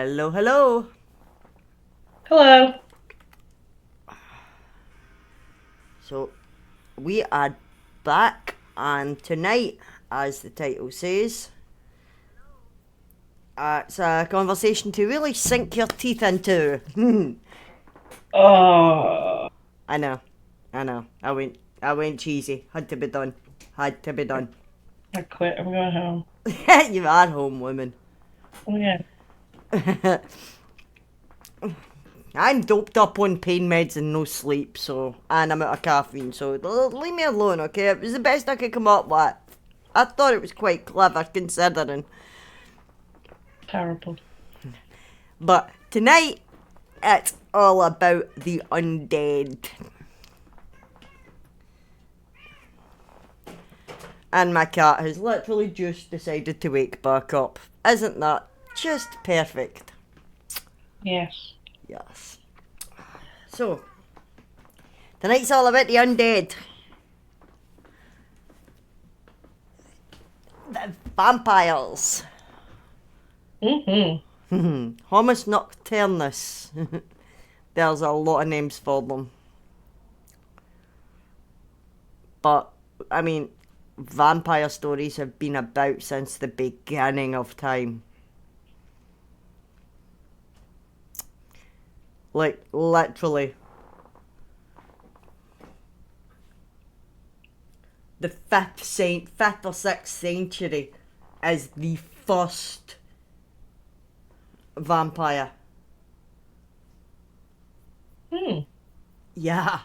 Hello, hello. Hello. So, we are back, and tonight, as the title says, it's a conversation to really sink your teeth into. Oh, I know, I know. I went cheesy. Had to be done. Had to be done. I quit. I'm going home. You are home, woman. Oh yeah. I'm doped up on pain meds and no sleep, and I'm out of caffeine, so leave me alone, okay? It was the best I could come up with. I thought it was quite clever considering. Terrible. But tonight, it's all about the undead. And my cat has literally just decided to wake back up. Isn't that just perfect? Yes. Yes. So, tonight's all about the undead. The vampires. Homus nocturnus. There's a lot of names for them. But, I mean, vampire stories have been about since the beginning of time. Like, literally. The 5th or 6th century is the first vampire. Yeah.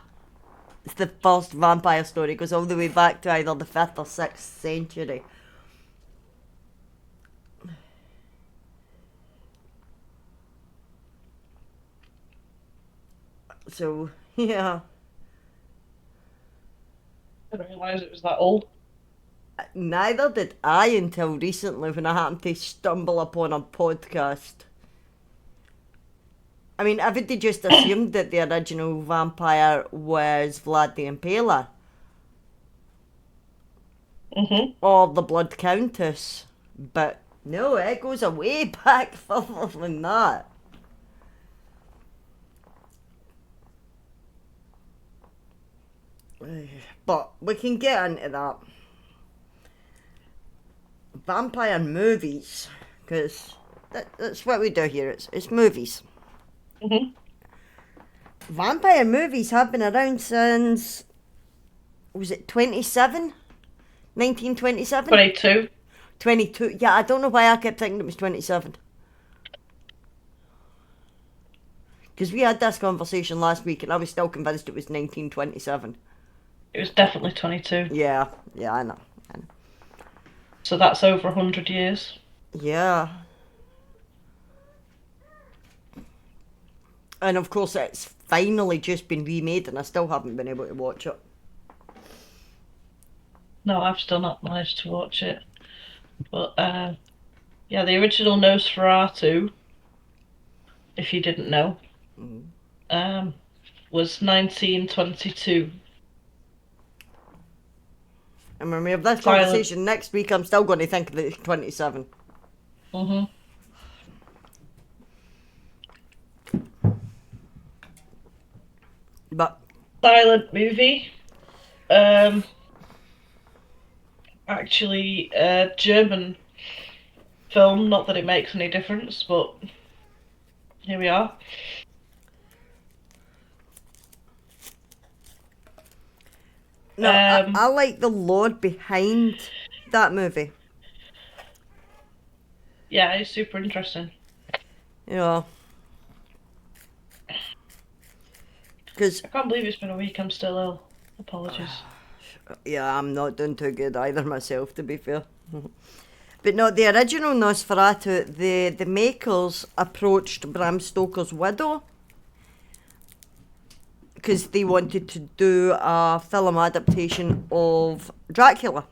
It's the first vampire story. It goes all the way back to either the 5th or 6th century. So, yeah. I didn't realise it was that old. Neither did I until recently when I happened to stumble upon a podcast. I mean, everybody just assumed that the original vampire was Vlad the Impaler. Or the Blood Countess. But no, it goes a way back further than that. But we can get into that. Vampire movies, because that's what we do here, it's movies. Vampire movies have been around since, was it 27? 1927? 22. 22. Yeah, I don't know why I kept thinking it was 27. Because we had this conversation last week and I was still convinced it was 1927. It was definitely 22. Yeah, I know. So that's over 100 years. Yeah. And of course it's finally just been remade and I still haven't been able to watch it. No, I've still not managed to watch it. But, yeah, the original Nosferatu, if you didn't know, was 1922. And when we have this Silent. conversation next week, I'm still going to think that it's 27. But Silent movie. Actually, a German film, not that it makes any difference, but here we are. no, I like the lore behind that movie. Yeah, it's super interesting. You know, because I can't believe it's been a week, I'm still ill. Apologies. yeah, I'm not doing too good either myself, to be fair. But no, the original Nosferatu, the makers approached Bram Stoker's widow because they wanted to do a film adaptation of Dracula.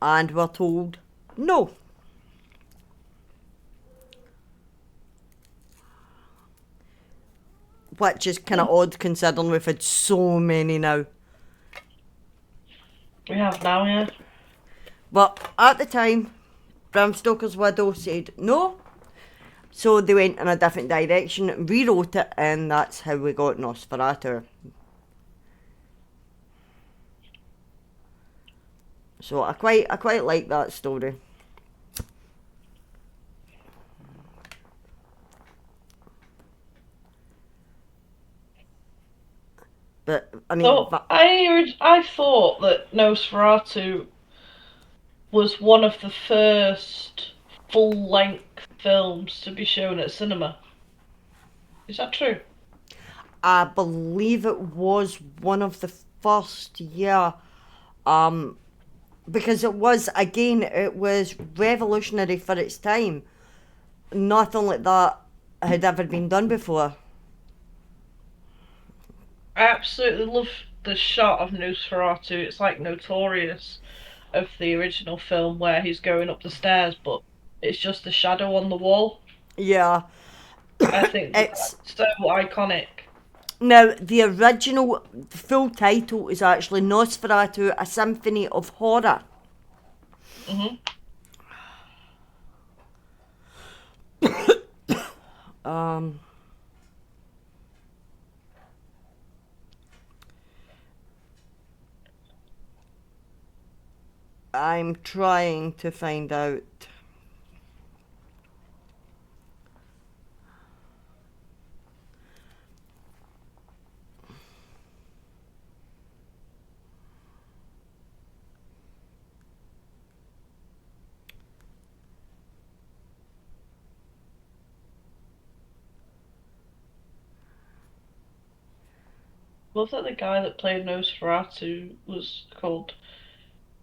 And were told no. Which is kind of odd considering we've had so many now. We have now, yeah. But at the time, Bram Stoker's widow said no. So they went in a different direction, rewrote it, and that's how we got Nosferatu. So I quite like that story. But I mean, So I thought that Nosferatu was one of the first full-length films to be shown at cinema. Is that true? I believe it was one of the first, yeah. Because it was revolutionary for its time. Nothing like that had ever been done before. I absolutely love the shot of Nosferatu. It's like Notorious of the original film where he's going up the stairs, but it's just a shadow on the wall. Yeah. I think It's that's so iconic. now the original full title is actually Nosferatu: A Symphony of Horror. Hmm. I'm trying to find out. Love that the guy that played Nosferatu was called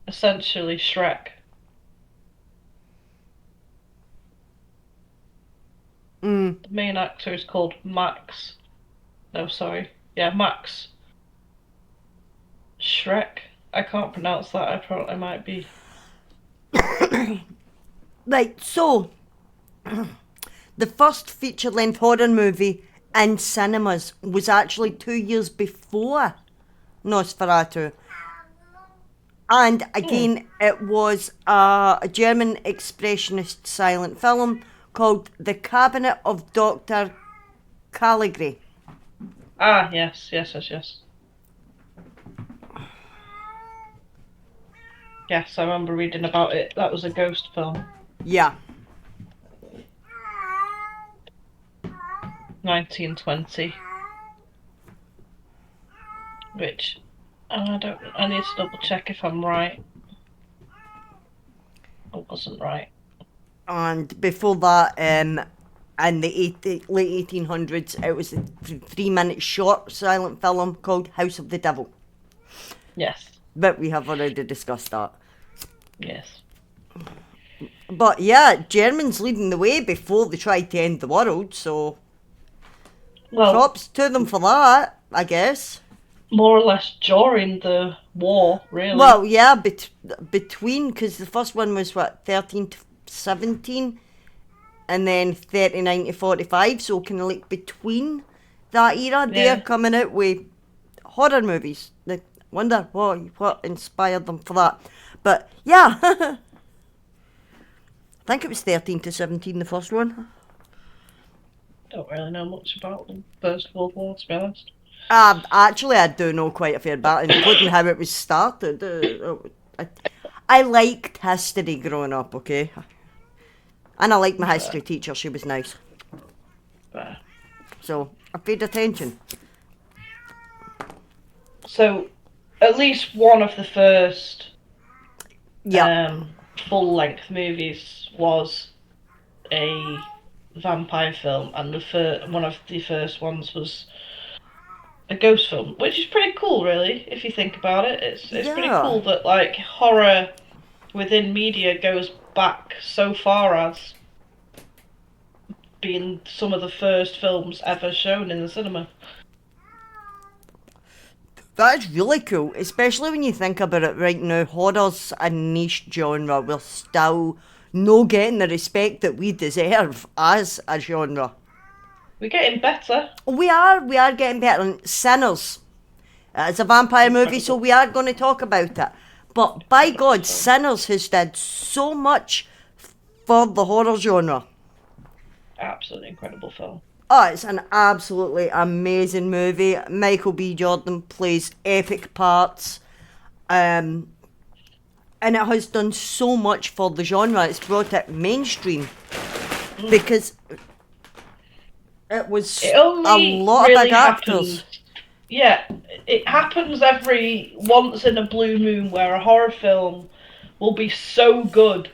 essentially Shrek. The main actor is called Max. No, sorry. Yeah, Max Shrek. I can't pronounce that. I might be. Right, so the first feature-length horror movie in cinemas was actually 2 years before Nosferatu. And again, it was a German expressionist silent film called The Cabinet of Dr. Caligari. Ah, yes. Yes, I remember reading about it. That was a ghost film. Yeah. 1920. Which I need to double check if I'm right. I wasn't right. And before that, in the late 1800s, it was a 3-minute short silent film called House of the Devil. Yes. But we have already discussed that. Yes. But yeah, Germans leading the way before they tried to end the world, so Well, props to them for that, I guess. more or less during the war, really. Well, yeah, between, because the first one was, 13 to 17, and then 39 to 45, so kind of like between that era, they're coming out with horror movies. I wonder what inspired them for that. But, yeah, I think it was 13 to 17, the first one. Don't really know much about the First World War, to be honest. Actually, I do know quite a fair bit, including how it was started. I liked history growing up, okay? And I liked my history teacher, she was nice. So, I paid attention. So, at least one of the first full-length movies was a vampire film, and one of the first ones was a ghost film, which is pretty cool, really, if you think about it. It's pretty cool that, like, horror within media goes back so far as being some of the first films ever shown in the cinema. That's really cool, especially when you think about it right now. Horror's a niche genre. We're still no getting the respect that we deserve as a genre. We're getting better. We are getting better. And Sinners, it's a vampire movie, so we are going to talk about it. But by God, Sinners has did so much for the horror genre. Absolutely incredible film. Oh, it's an absolutely amazing movie. Michael B. Jordan plays epic parts. And it has done so much for the genre. It's brought it mainstream. Because it was It only a lot really of big actors. happens. Yeah, it happens every once in a blue moon where a horror film will be so good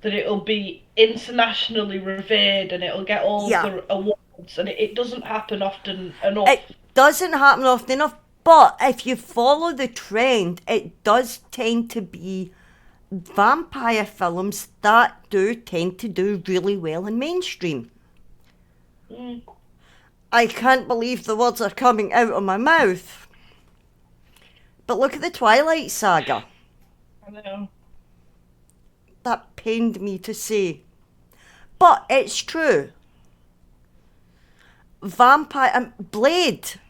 that it'll be internationally revered and it'll get all Yeah. the awards, and it doesn't happen often enough. It doesn't happen often enough, but if you follow the trend, it does tend to be vampire films that do tend to do really well in mainstream. Mm, I can't believe the words are coming out of my mouth. But look at the Twilight Saga. I know. That pained me to say. But it's true. Blade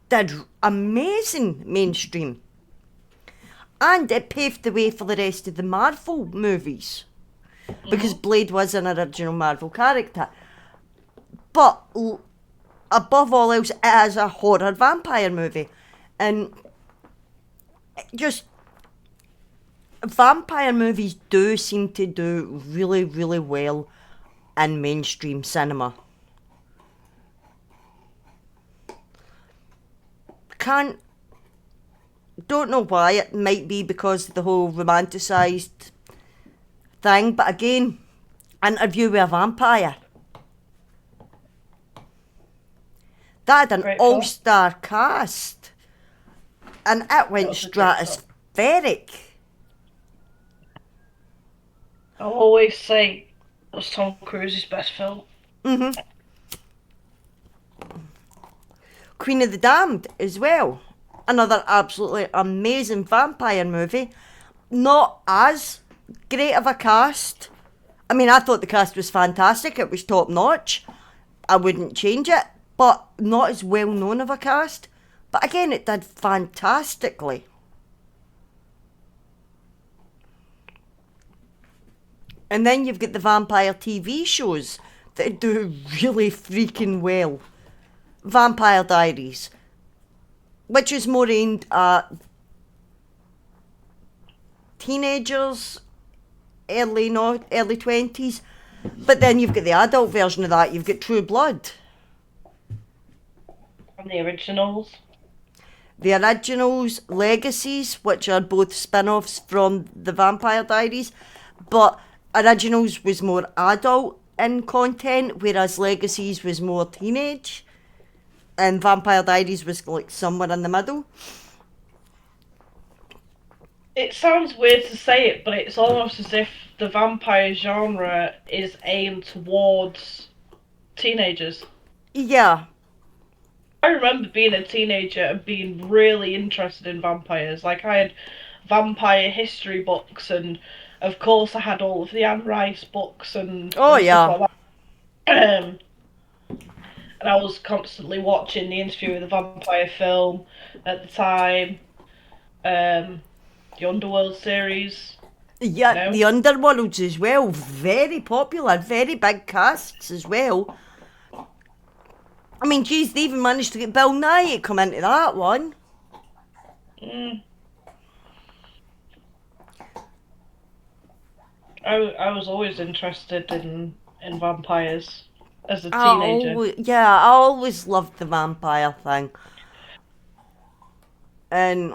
did amazing mainstream. And it paved the way for the rest of the Marvel movies. Because Blade was an original Marvel character. But above all else, it is a horror vampire movie. And just vampire movies do seem to do really, really well in mainstream cinema. Don't know why. It might be because of the whole romanticised thing, but again, Interview with a Vampire. That had an Great film. all-star cast, and it went was a great film. stratospheric. I'll always say it was Tom Cruise's best film. Queen of the Damned as well. Another absolutely amazing vampire movie. Not as great of a cast. I mean, I thought the cast was fantastic. It was top notch. I wouldn't change it. But not as well known of a cast. But again, it did fantastically. And then you've got the vampire TV shows that do really freaking well. Vampire Diaries, which is more aimed at teenagers, early 20s. But then you've got the adult version of that. You've got True Blood. And the originals. The originals, Legacies, which are both spin-offs from the Vampire Diaries, but Originals was more adult in content, whereas Legacies was more teenage, and Vampire Diaries was like somewhere in the middle. It sounds weird to say it, but it's almost as if the vampire genre is aimed towards teenagers. Yeah. I remember being a teenager and being really interested in vampires. Like, I had vampire history books, and of course I had all of the Anne Rice books and stuff like that. And I was constantly watching the Interview with the Vampire film at the time. The Underworld series. Yeah, No. the Underworlds as well. Very popular, very big casts as well. I mean, geez, they even managed to get Bill Nye to come into that one. I was always interested in vampires as a teenager. I always loved the vampire thing. And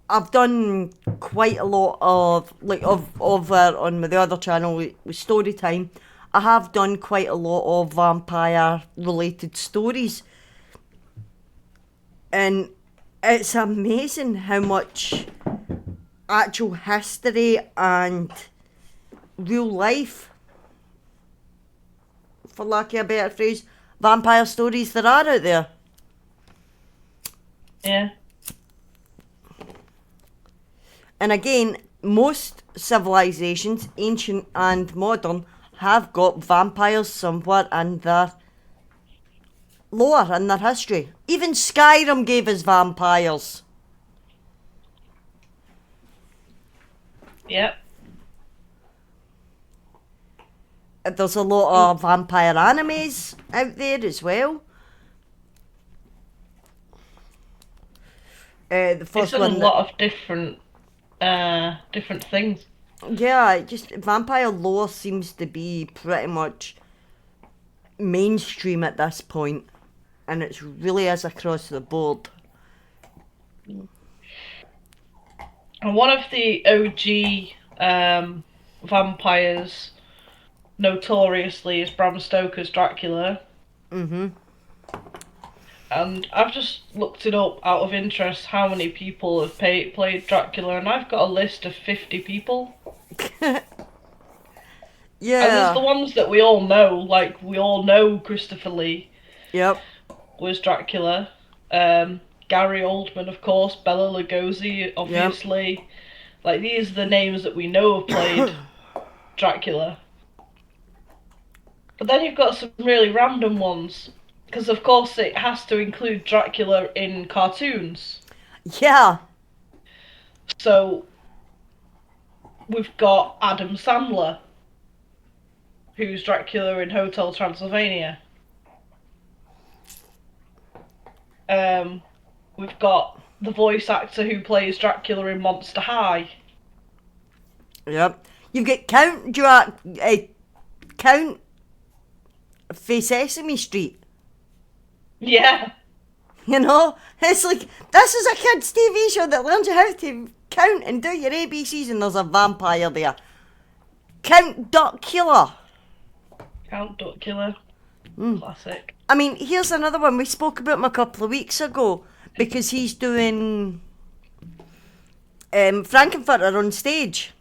I've done quite a lot of, like, on the other channel with Storytime, I have done quite a lot of vampire-related stories. And it's amazing how much actual history and real life, for lack of a better phrase, vampire stories there are out there. Yeah. And again, most civilizations, ancient and modern, have got vampires somewhere in their lore, in their history. Even Skyrim gave us vampires. Yep. There's a lot of vampire animes out there as well. The It's first a one, lot of different things. yeah, just vampire lore seems to be pretty much mainstream at this point, and it's really is across the board. And one of the OG vampires, notoriously, is Bram Stoker's Dracula. Mhm. And I've just looked it up out of interest how many people have played Dracula, and I've got a list of 50 people. And there's the Yeah. ones that we all know, like we all know Christopher Lee Yep. was Dracula. Gary Oldman, of course, Bela Lugosi, obviously. Like, these are the names that we know have played Dracula. But then you've got some really random ones. Because, of course, it has to include Dracula in cartoons. Yeah. So, we've got Adam Sandler, who's Dracula in Hotel Transylvania. We've got the voice actor who plays Dracula in Monster High. Yep. You've got Count for Sesame Street. Yeah. You know, it's like this is a kids' TV show that learns you how to count and do your ABCs, and there's a vampire there. Count Duckula. Count Dracula. Classic. I mean, here's another one we spoke about him a couple of weeks ago because he's doing Frankenfurter on stage.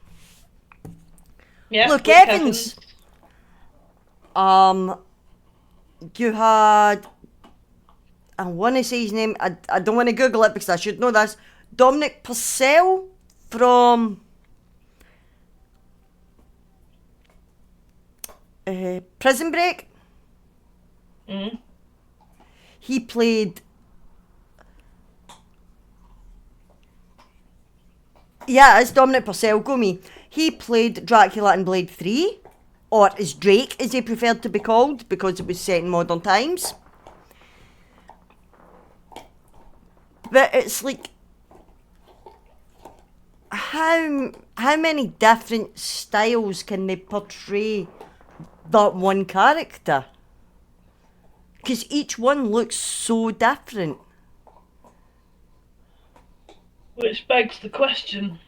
Yeah. Luke Luke Evans. You had, I want to say his name. I don't want to Google it because I should know this. Dominic Purcell from Prison Break. Mm. He played. Yeah, it's Dominic Purcell. Go me. He played Dracula in Blade 3, or as Drake, as he preferred to be called, because it was set in modern times. But it's like, how many different styles can they portray that one character? Because each one looks so different. Which begs the question,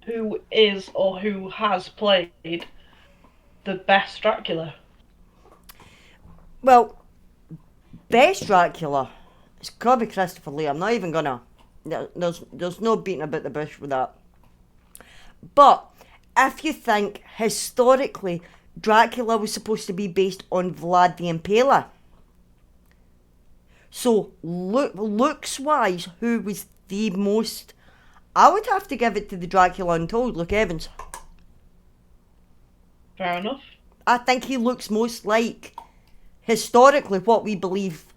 who is or who has played the best Dracula? Well, best Dracula, it's got to be Christopher Lee. I'm not even gonna. There's no beating about the bush with that. But if you think historically, Dracula was supposed to be based on Vlad the Impaler. So looks wise, who was the most? I would have to give it to the Dracula Untold, Luke Evans. Fair enough. I think he looks most like historically what we believe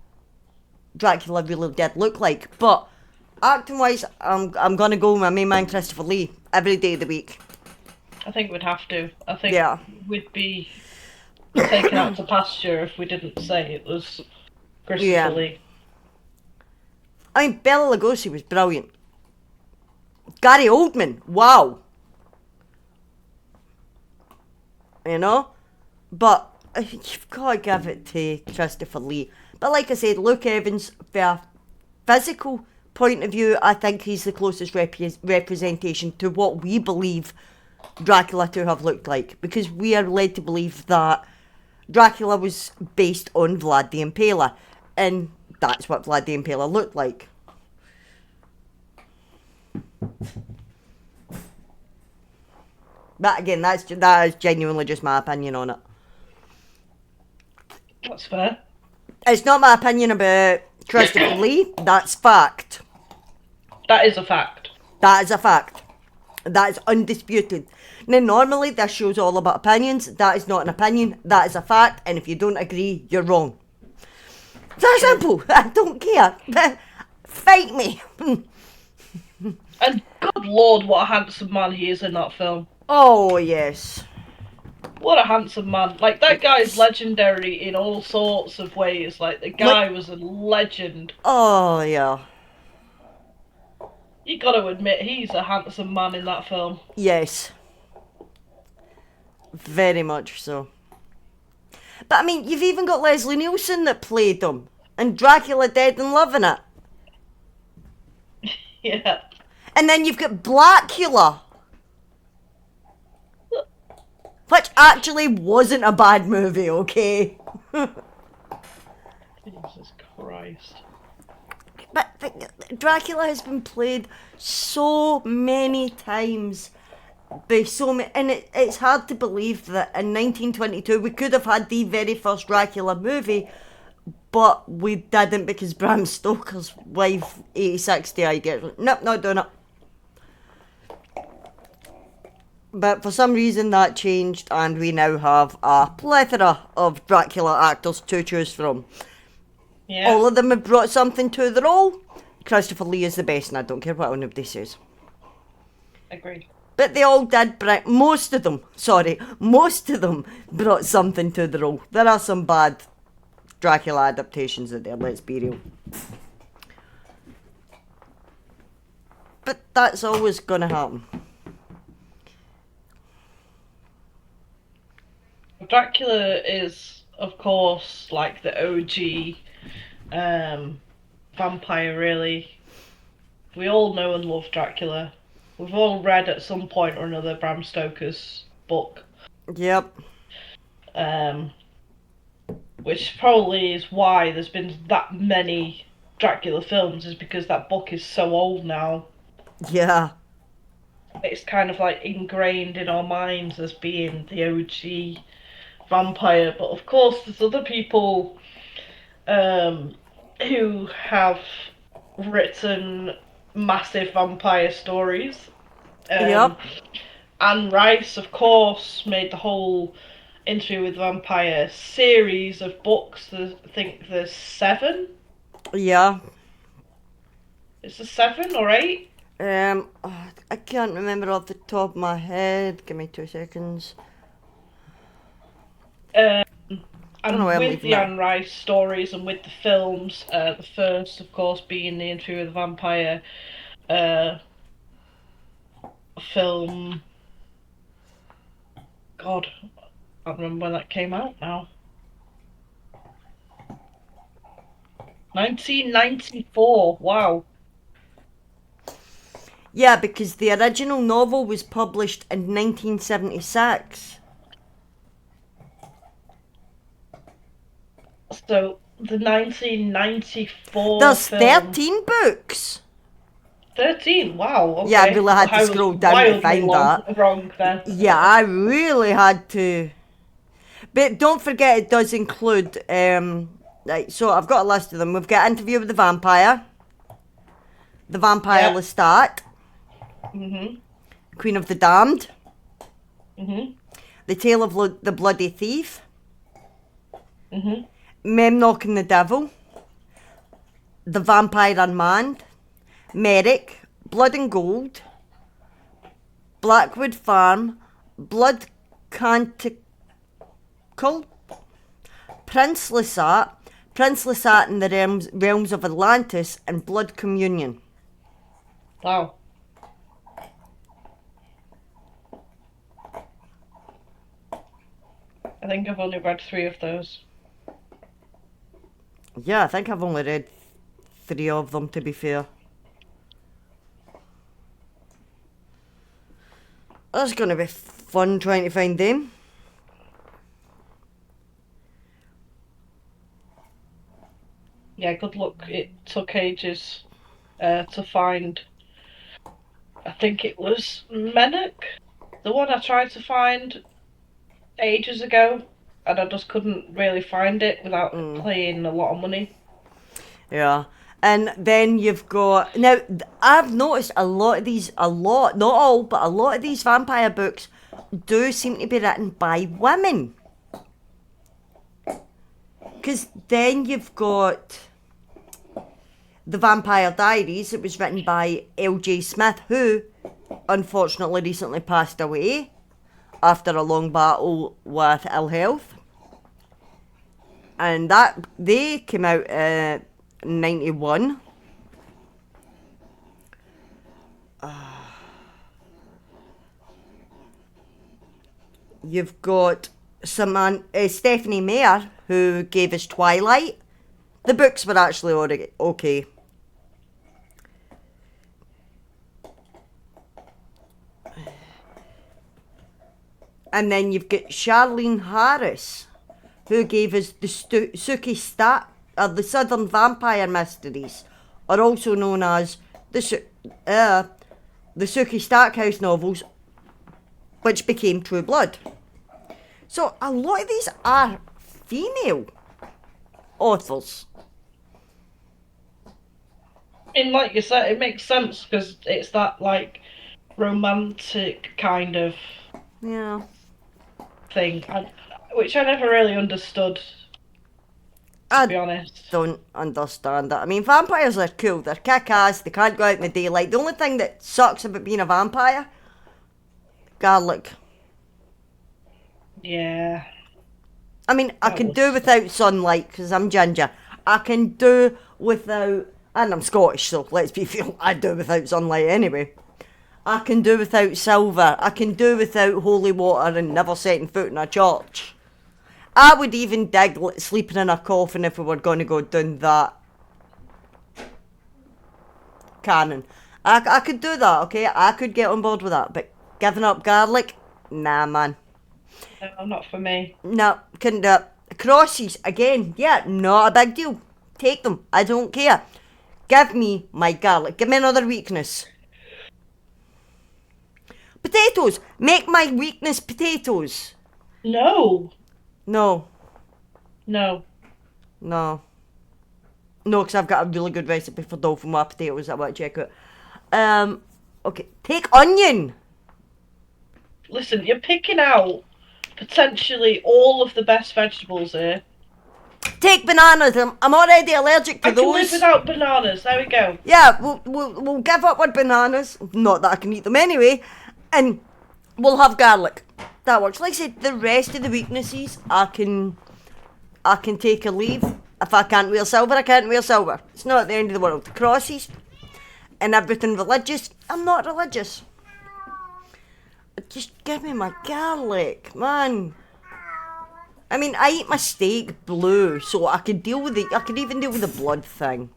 Dracula really did look like. But acting wise, I'm gonna go with my main man Christopher Lee every day of the week. I think we'd have to. I think Yeah. we'd be taken out to pasture if we didn't say it was Christopher Yeah. Lee. I mean, Bela Lugosi was brilliant. Gary Oldman, wow. You know? But you've got to give it to Christopher Lee. But like I said, Luke Evans, for a physical point of view, I think he's the closest representation to what we believe Dracula to have looked like. Because we are led to believe that Dracula was based on Vlad the Impaler. And that's what Vlad the Impaler looked like. But again, that is genuinely just my opinion on it. That's fair. It's not my opinion about Christopher Lee. That's fact. That is a fact. That is a fact. That is undisputed. Now, normally this show's all about opinions. That is not an opinion. That is a fact. And if you don't agree, you're wrong. It's that simple. I don't care. Fight me. And good lord, what a handsome man he is in that film. Oh, yes. What a handsome man. Like, that guy is legendary in all sorts of ways. Like, the guy was a legend. Oh, yeah. You gotta admit, he's a handsome man in that film. Yes. Very much so. But I mean, you've even got Leslie Nielsen that played him. And Dracula Dead and Loving It. Yeah. And then you've got Blackula. Which actually wasn't a bad movie, okay? Jesus Christ. But Dracula has been played so many times by so many, and it's hard to believe that in 1922 we could have had the very first Dracula movie, but we didn't because Bram Stoker's wife, 86, the idea, nope, not doing it. But for some reason that changed, and we now have a plethora of Dracula actors to choose from. Yeah. All of them have brought something to the role. Christopher Lee is the best, and I don't care what anybody says. Agreed. But they all did bring, most of them brought something to the role. There are some bad Dracula adaptations out there, let's be real. But that's always gonna happen. Dracula is, of course, like the OG vampire, really. We all know and love Dracula. We've all read at some point or another Bram Stoker's book. Yep. Which probably is why there's been that many Dracula films, is because that book is so old now. Yeah. It's kind of like ingrained in our minds as being the OG vampire. But of course, there's other people who have written massive vampire stories. Yep. Anne Rice, of course, made the whole Interview with the Vampire series of books. I think there's 7. Yeah. Is there 7 or 8? I can't remember off the top of my head. Give me 2 seconds. And know where I'm with leaving the that. Anne Rice stories and with the films, the first, of course, being the Interview with the Vampire film. God, I don't remember when that came out now. 1994. Wow. Yeah, because the original novel was published in 1976. So the 1994 There's film. 13 books. 13. Wow. Okay. Yeah, I really had to I was scroll down to wildly find that. Wrong then. Yeah, I really had to. But don't forget, it does include. Right, so I've got a list of them. We've got Interview with the Vampire, The Vampire Yeah. Lestat, Mhm. Queen of the Damned, Mhm. The Tale of the Bloody Thief, Mhm. Memnoch and the Devil, The Vampire Unmanned, Merrick, Blood and Gold, Blackwood Farm, Blood Canticle, Prince Lestat in the realms of Atlantis, and Blood Communion. Wow. I think I've only read 3 of those. Yeah, I think I've only read 3 of them, to be fair. That's going to be fun trying to find them. Yeah, good luck. It took ages to find. I think it was Menok, the one I tried to find ages ago, and I just couldn't really find it without paying a lot of money. Yeah. And then you've got... Now, I've noticed a lot, not all, but a lot of these vampire books do seem to be written by women. Because then you've got The Vampire Diaries. It was written by L.J. Smith, who unfortunately recently passed away. after a long battle with ill health. And that they came out in 91. You've got Stephanie Meyer, who gave us Twilight. The books were actually okay. And then you've got Charlene Harris, who gave us the the Southern Vampire Mysteries, or also known as the Sookie Stackhouse novels, which became True Blood. So a lot of these are female authors. And like you said, it makes sense because it's that like romantic kind of thing, which I never really understood. To be honest, don't understand that. I mean, vampires are cool. They're kick-ass. They can't go out in the daylight. The only thing that sucks about being a vampire, garlic. Yeah. I mean, I can do without sunlight because I'm ginger. I can do without, and I'm Scottish, so let's be real, I do without sunlight anyway. I can do without silver. I can do without holy water and never setting foot in a church. I would even dig sleeping in a coffin if we were going to go down that canon. I could do that, okay? I could get on board with that, but giving up garlic? Nah, man. No, not for me. No, couldn't do it. Crosses, again, yeah, not a big deal. Take them, I don't care. Give me my garlic. Give me another weakness. Potatoes. Make my weakness potatoes. No. No. No. No. No, because I've got a really good recipe for dauphinoise potatoes I want to check out. Okay, take onion. Listen, you're picking out potentially all of the best vegetables here. Take bananas. I'm already allergic to I those. can live without bananas. There we go. Yeah, we'll give up on bananas. Not that I can eat them anyway. And we'll have garlic. That works. Like I said, the rest of the weaknesses I can take or leave. If I can't wear silver, I can't wear silver. It's not at the end of the world. The crosses and everything religious, I'm not religious. Just give me my garlic, man. I mean, I eat my steak blue, so I could deal with it. I could even deal with the blood thing.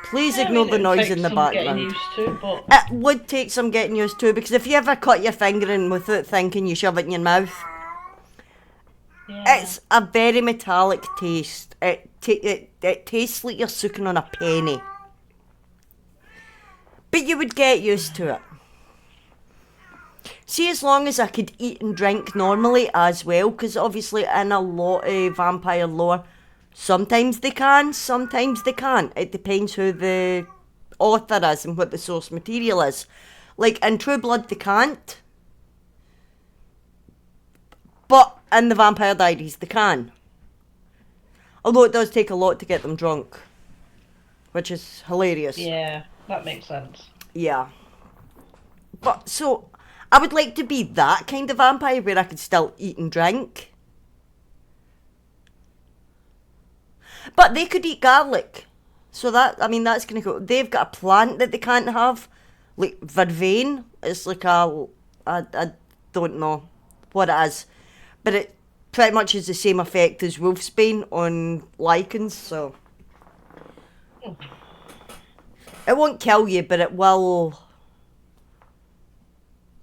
Please ignore the noise in the background. Used to, but... It would take some getting used to, because if you ever cut your finger in without thinking, you shove it in your mouth. Yeah. It's a very metallic taste. It tastes like you're sucking on a penny. But you would get used to it. See, as long as I could eat and drink normally as well, because obviously in a lot of vampire lore, sometimes they can, sometimes they can't. It depends who the author is and what the source material is. Like in True Blood, they can't. But in the Vampire Diaries, they can. Although it does take a lot to get them drunk. Which is hilarious. Yeah, that makes sense. Yeah. But, so, I would like to be that kind of vampire where I could still eat and drink. But they could eat garlic. So that, I mean, that's going to go. They've got a plant that they can't have. Like, vervain. It's like I don't know what it is. But it pretty much has the same effect as wolfsbane on lichens, so... It won't kill you, but it will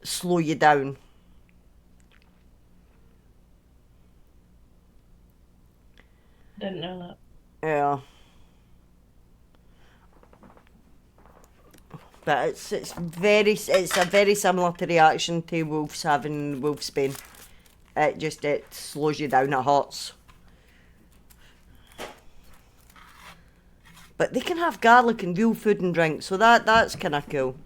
slow you down. Didn't know that. Yeah. But it's a very similar to reaction to wolves having wolfsbane. It slows you down, it hurts. But they can have garlic and real food and drink, so that's kind of cool.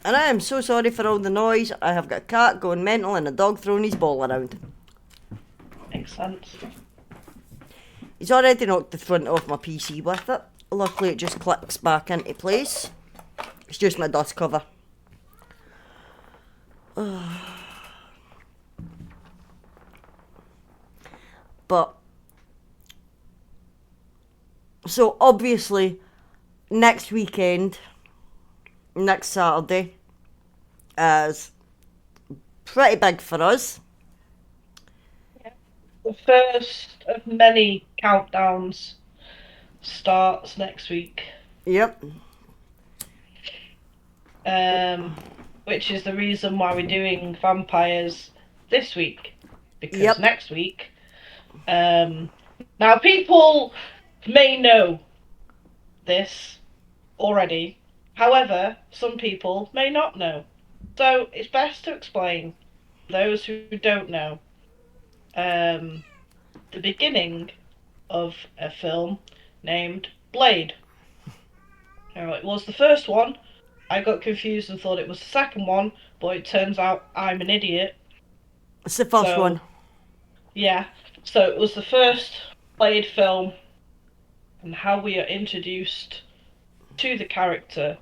And I am so sorry for all the noise. I have got a cat going mental and a dog throwing his ball around. Makes sense. He's already knocked the front off my PC with it. luckily it just clicks back into place. It's just my dust cover. But so obviously next weekend, next Saturday, is pretty big for us. The first of many countdowns starts next week. Yep. Which is the reason why we're doing vampires this week. Because Yep. next week, now people may know this already. However, some people may not know. So it's best to explain those who don't know the beginning of a film named Blade. Now, it was the first one. I got confused and thought it was the second one, but it turns out I'm an idiot. It's the first one. Yeah. So it was the first Blade film, and how we are introduced to the character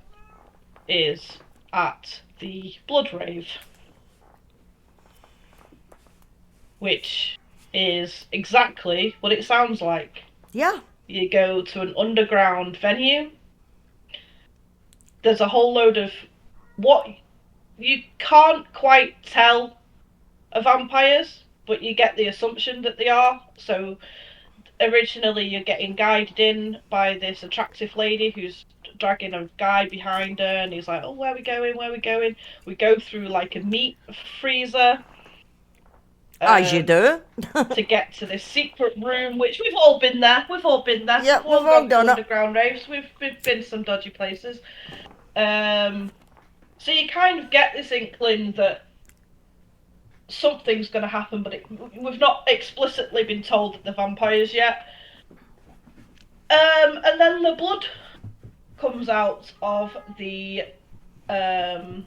is at the Blood Rave, which is exactly what it sounds like. Yeah. You go to an underground venue. There's a whole load of what you can't quite tell are vampires, but you get the assumption that they are. So originally you're getting guided in by this attractive lady who's dragging a guy behind her, and he's like, oh, where are we going, where are we going? We go through like a meat freezer. As you do. To get to this secret room, which we've all been there. We've all been there. Yeah, we've all done it. Underground raves. We've been some dodgy places. So you kind of get this inkling that something's going to happen, but we've not explicitly been told that they're vampires yet. And then the blood comes out of the what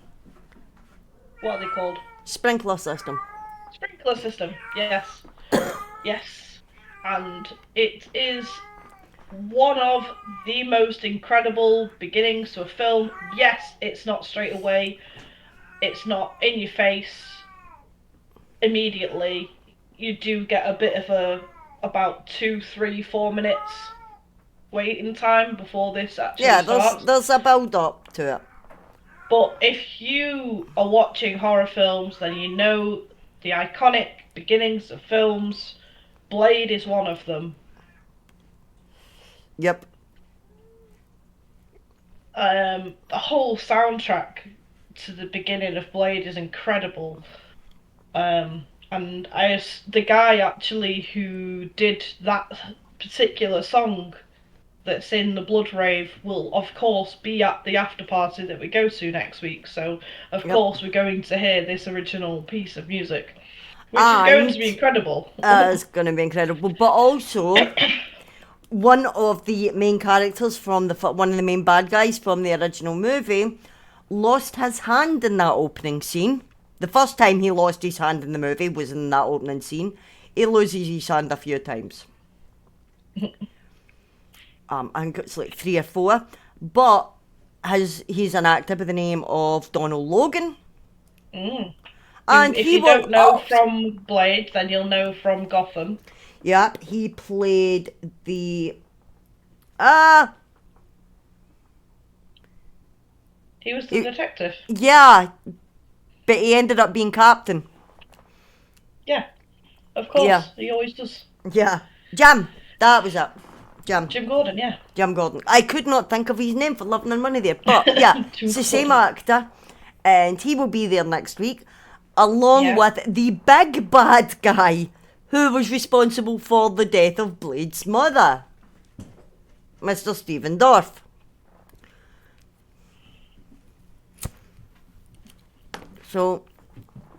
are they called? Sprinkler system. Sprinkler system, yes. Yes. And it is one of the most incredible beginnings to a film. Yes, it's not straight away. It's not in your face immediately. You do get a bit of about 2, 3, 4 minutes waiting time before this actually starts. There's a build up to it. But if you are watching horror films, then you know the iconic beginnings of films. Blade is one of them. Yep. The whole soundtrack to the beginning of Blade is incredible. And the guy actually who did that particular song that's in the Blood Rave will of course be at the after party that we go to next week. So of course we're going to hear this original piece of music, which is going to be incredible. It's going to be incredible. But also, one of the main characters from one of the main bad guys from the original movie lost his hand in that opening scene. The first time he lost his hand in the movie was in that opening scene. He loses his hand a few times. I think it's like 3 or 4. But he's an actor by the name of Donald Logan. And if you don't know from Blade, then you'll know from Gotham. Yep, he played the... He was the detective. Yeah, but he ended up being captain. Yeah, of course. Yeah. He always does. Yeah. Jim, that was it. Jim Gordon, yeah. Jim Gordon. I could not think of his name for love and money there. But yeah, it's the same actor. And he will be there next week. Along with the big bad guy who was responsible for the death of Blade's mother, Mr. Stephen Dorff. So,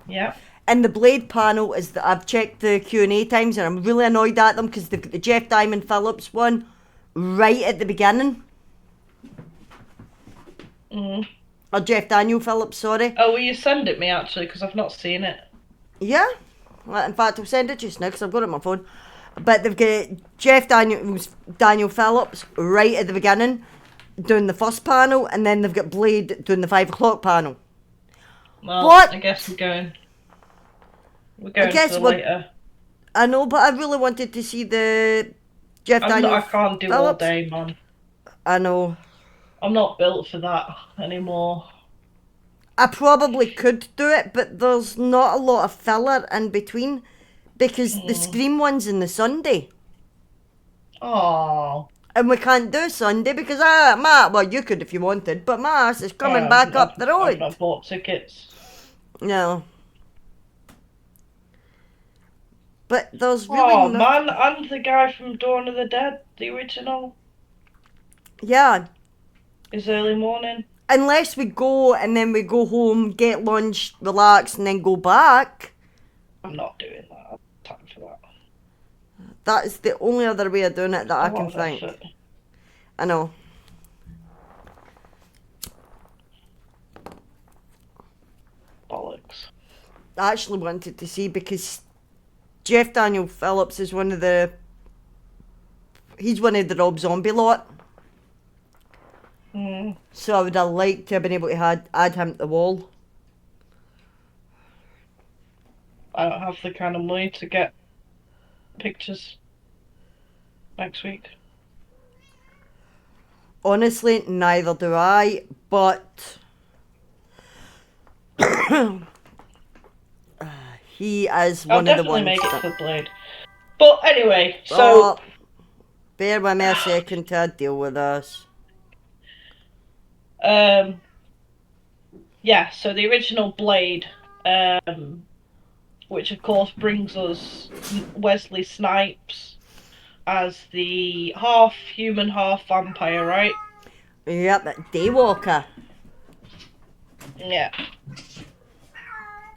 yeah. in the Blade panel, I've checked the Q&A times and I'm really annoyed at them because they've got the Jeff Diamond Phillips one right at the beginning. Or Jeff Daniel Phillips, sorry. Oh, will you send it me actually, because I've not seen it. Yeah. In fact, I'll send it just now because I've got it on my phone. But they've got Daniel Phillips right at the beginning doing the first panel, and then they've got Blade doing the 5 o'clock panel. Well, What? I guess we're going for the we're- later. I know, but I really wanted to see the I can't do all Phillips. day, man. I know. I'm not built for that anymore. I probably could do it, but there's not a lot of filler in between because the Scream one's in the Sunday. Oh. And we can't do Sunday because well, you could if you wanted, but my ass is coming back up the road. I've not bought tickets. No. But there's really man, and the guy from Dawn of the Dead, the original. Yeah. Is early morning. Unless we go and then we go home, get lunch, relax, and then go back. I'm not doing that. I have time for that. That is the only other way of doing it that I can think. Effort. I know. Bollocks. I actually wanted to see because Jeff Daniel Phillips is he's one of the Rob Zombie lot. So I would have liked to have been able to add him to the wall. I don't have the kind of money to get pictures next week. Honestly, neither do I, but he is one of the ones. I'll definitely make it for Blade. But anyway, so... bear with me a second to deal with this. Yeah, so the original Blade, which of course brings us Wesley Snipes as the half human, half vampire, right? Yep, Daywalker. Yeah.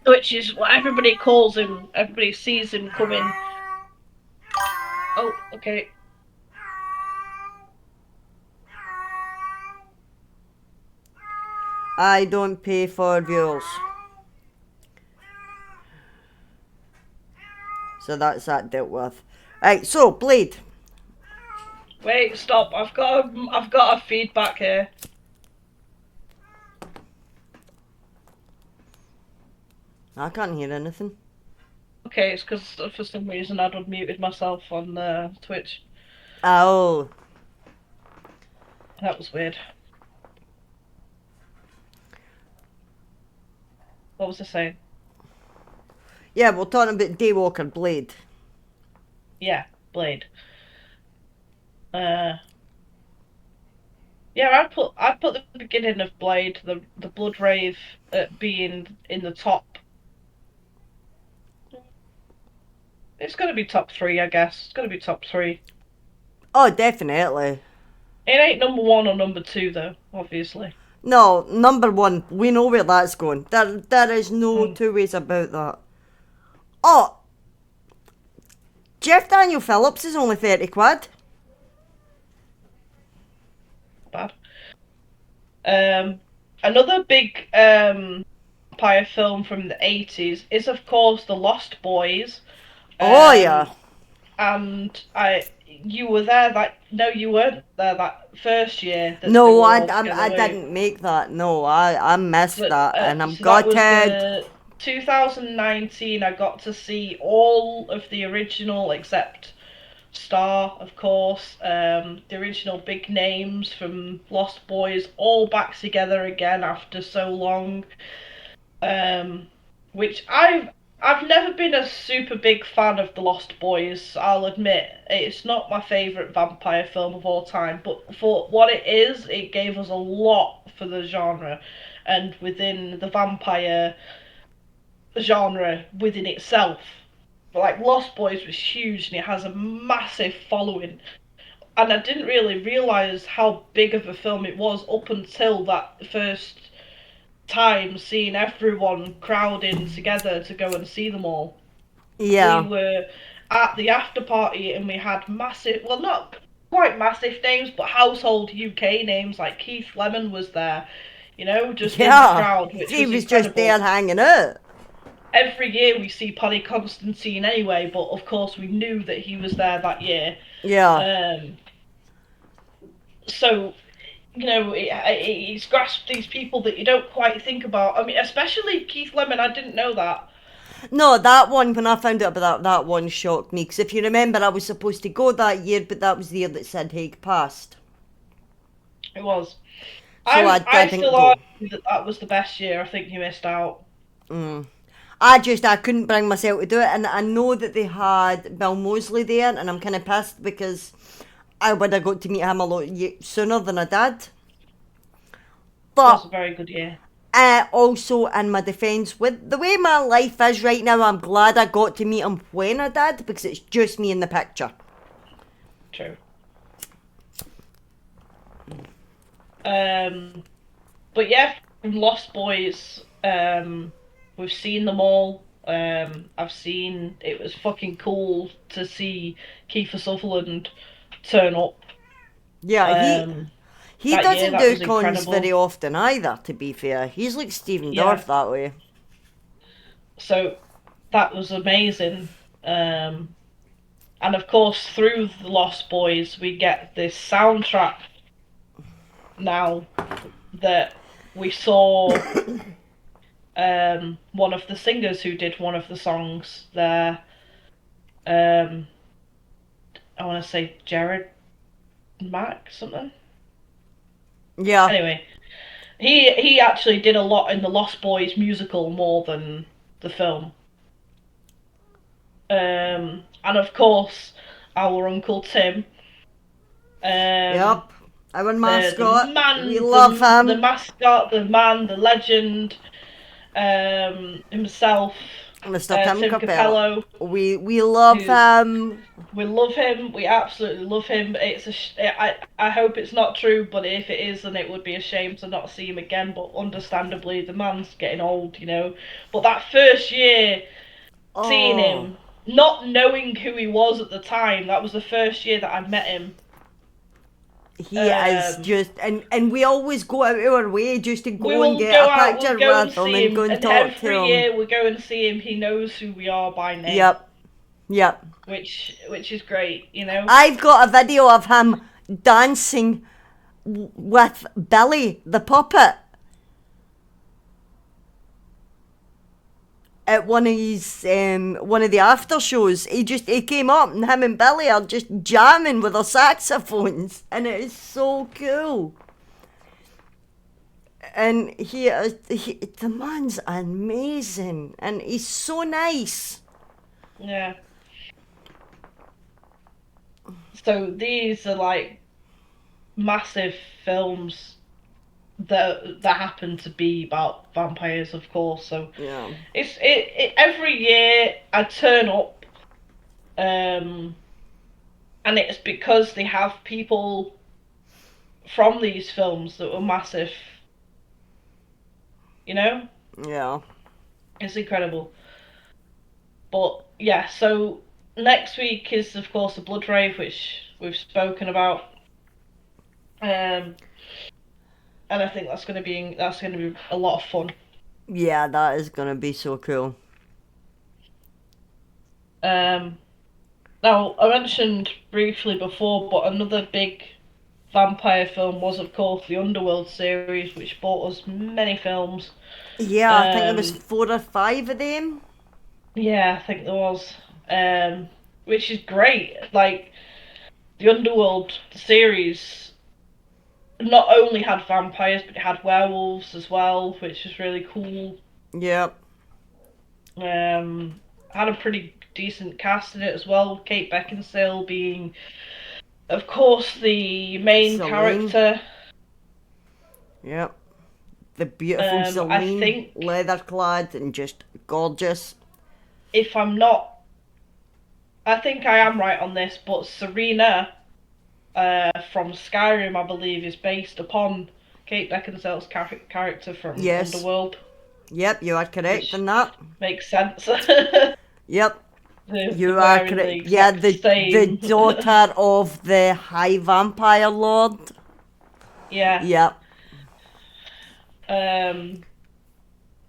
Which is what everybody calls him. Everybody sees him coming. Oh, okay. I don't pay for viewers. So that's that dealt with. Right, so Blade. Wait, stop! I've got a feedback here. I can't hear anything. Okay, it's because for some reason I'd unmuted myself on Twitch. Oh. That was weird. What was I saying? Yeah, we're talking about Daywalker Blade. Yeah, Blade. Yeah, I'd put the beginning of Blade, the Blood Rave, being in the top. It's gonna be top 3, I guess. It's gonna be top 3. Oh, definitely. It ain't number 1 or number 2 though, obviously. No, number 1. We know where that's going. There is no two ways about that. Oh, Jeff Daniel Phillips is only 30 quid. Bad. Another big vampire film from the 80s is of course The Lost Boys. Oh yeah. And you were there you weren't there that first year. No, I didn't make that. No, I missed that, and I'm gutted. That was 2019. I got to see all of the original except Star, of course. The original big names from Lost Boys all back together again after so long. Which I've never been a super big fan of The Lost Boys, I'll admit. It's not my favourite vampire film of all time, but for what it is, it gave us a lot for the genre. And within the vampire genre within itself. Like, Lost Boys was huge and it has a massive following. And I didn't really realise how big of a film it was up until that first time seeing everyone crowding together to go and see them all. Yeah. We were at the after party and we had massive, well, not quite massive names, but household UK names, like Keith Lemon was there, just in the crowd, which he was incredible. just there hanging out. every year we see Paddy Constantine anyway, but of course we knew that he was there that year. Yeah. So he's grasped these people that you don't quite think about. I mean, especially Keith Lemon. I didn't know that. No, that one, when I found out about that one shocked me. Because if you remember, I was supposed to go that year, but that was the year that Sid Haig passed. It was. So I I didn't still go. argue that was the best year. I think you missed out. I couldn't bring myself to do it. And I know that they had Bill Moseley there, and I'm kind of pissed because I would have got to meet him a lot sooner than I did. It was But a very good year. also, in my defence, with the way my life is right now, I'm glad I got to meet him when I did, because it's just me in the picture. True. But yeah, from Lost Boys, we've seen them all. I've seen it was fucking cool to see Kiefer Sutherland turn up. Yeah, he That year, doesn't that do was cons incredible. very often either, to be fair. He's like Stephen Yeah. Dorff that way. So that was amazing. And of course, through the Lost Boys, we get this soundtrack now that we saw one of the singers who did one of the songs there. I want to say Jared Mack something. Yeah. Anyway, he actually did a lot in the Lost Boys musical more than the film. And of course, our Uncle Tim. Yep. Our mascot. The man, We love him. The mascot, the man, the legend, himself, Mr. Tim Tim Capello. Capello. We love him. We love him. We absolutely love him. I hope it's not true, but if it is, then it would be a shame to not see him again. But understandably, the man's getting old, you know. But that first year, seeing him, not knowing who he was at the time, that was the first year that I met him. He is just, and we always go out of our way just to go and get a picture with him and go and talk to him. Every year we go and see him. He knows who we are by name. Yep. Which is great, you know. I've got a video of him dancing with Billy the puppet at one of the after shows. He came up and him and Billy are just jamming with their saxophones, and it is so cool. And the man's amazing, and he's so nice. Yeah. So these are like massive films that happen to be about vampires, of course. So yeah, it every year I turn up, and it's because they have people from these films that were massive. You know? Yeah. It's incredible. But yeah, so next week is of course the Blood Rave, which we've spoken about. And I think that's gonna be a lot of fun. Yeah, that is gonna be so cool. Now I mentioned briefly before, but another big vampire film was of course the Underworld series, which brought us many films. Yeah, I think there was 4 or 5 of them. Yeah, I think there was. Which is great. Like, the Underworld series not only had vampires, but it had werewolves as well, which is really cool. Yep. Had a pretty decent cast in it as well. Kate Beckinsale being, of course, the main character. Yep. The beautiful Celine, leather-clad and just gorgeous. If I'm not... I think I am right on this, but Serena from Skyrim, I believe, is based upon Kate Beckinsale's character from Underworld. Yep, you are correct in that. Makes sense. Yep. You are correct. Yeah, the daughter of the High Vampire Lord. Yeah. Yep.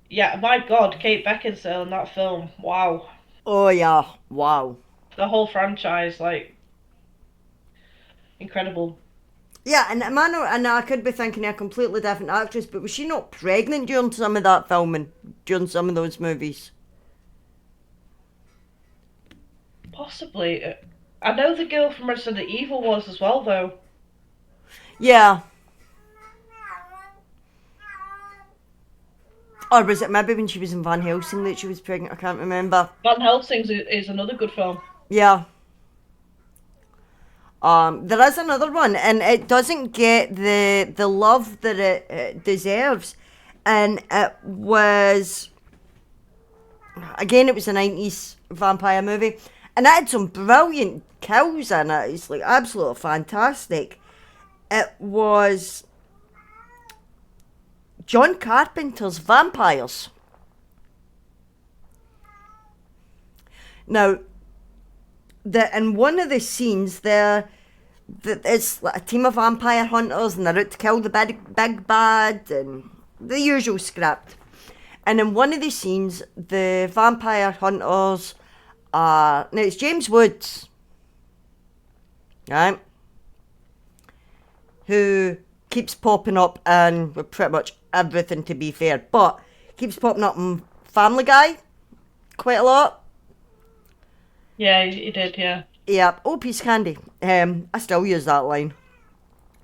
Yeah, my God, Kate Beckinsale in that film. Wow. Oh yeah, wow. The whole franchise, like, incredible. Yeah, and man, and I could be thinking of a completely different actress, but was she not pregnant during some of that filming, during some of those movies? Possibly. I know the girl from Resident Evil was as well, though. Yeah. Or was it maybe when she was in Van Helsing that she was pregnant? I can't remember. Van Helsing is another good film. Yeah. There is another one, and it doesn't get the love that it deserves. And it was, again, it was a 90s vampire movie, and it had some brilliant kills in it. It's like absolutely fantastic. It was John Carpenter's Vampires. Now, in one of the scenes there, it's like a team of vampire hunters and they're out to kill the big bad and the usual script. And in one of the scenes, the vampire hunters are, now it's James Woods, right, who keeps popping up in pretty much everything, to be fair, but keeps popping up in Family Guy quite a lot. Yeah, he did, yeah. Yeah, oh, piece of candy. I still use that line.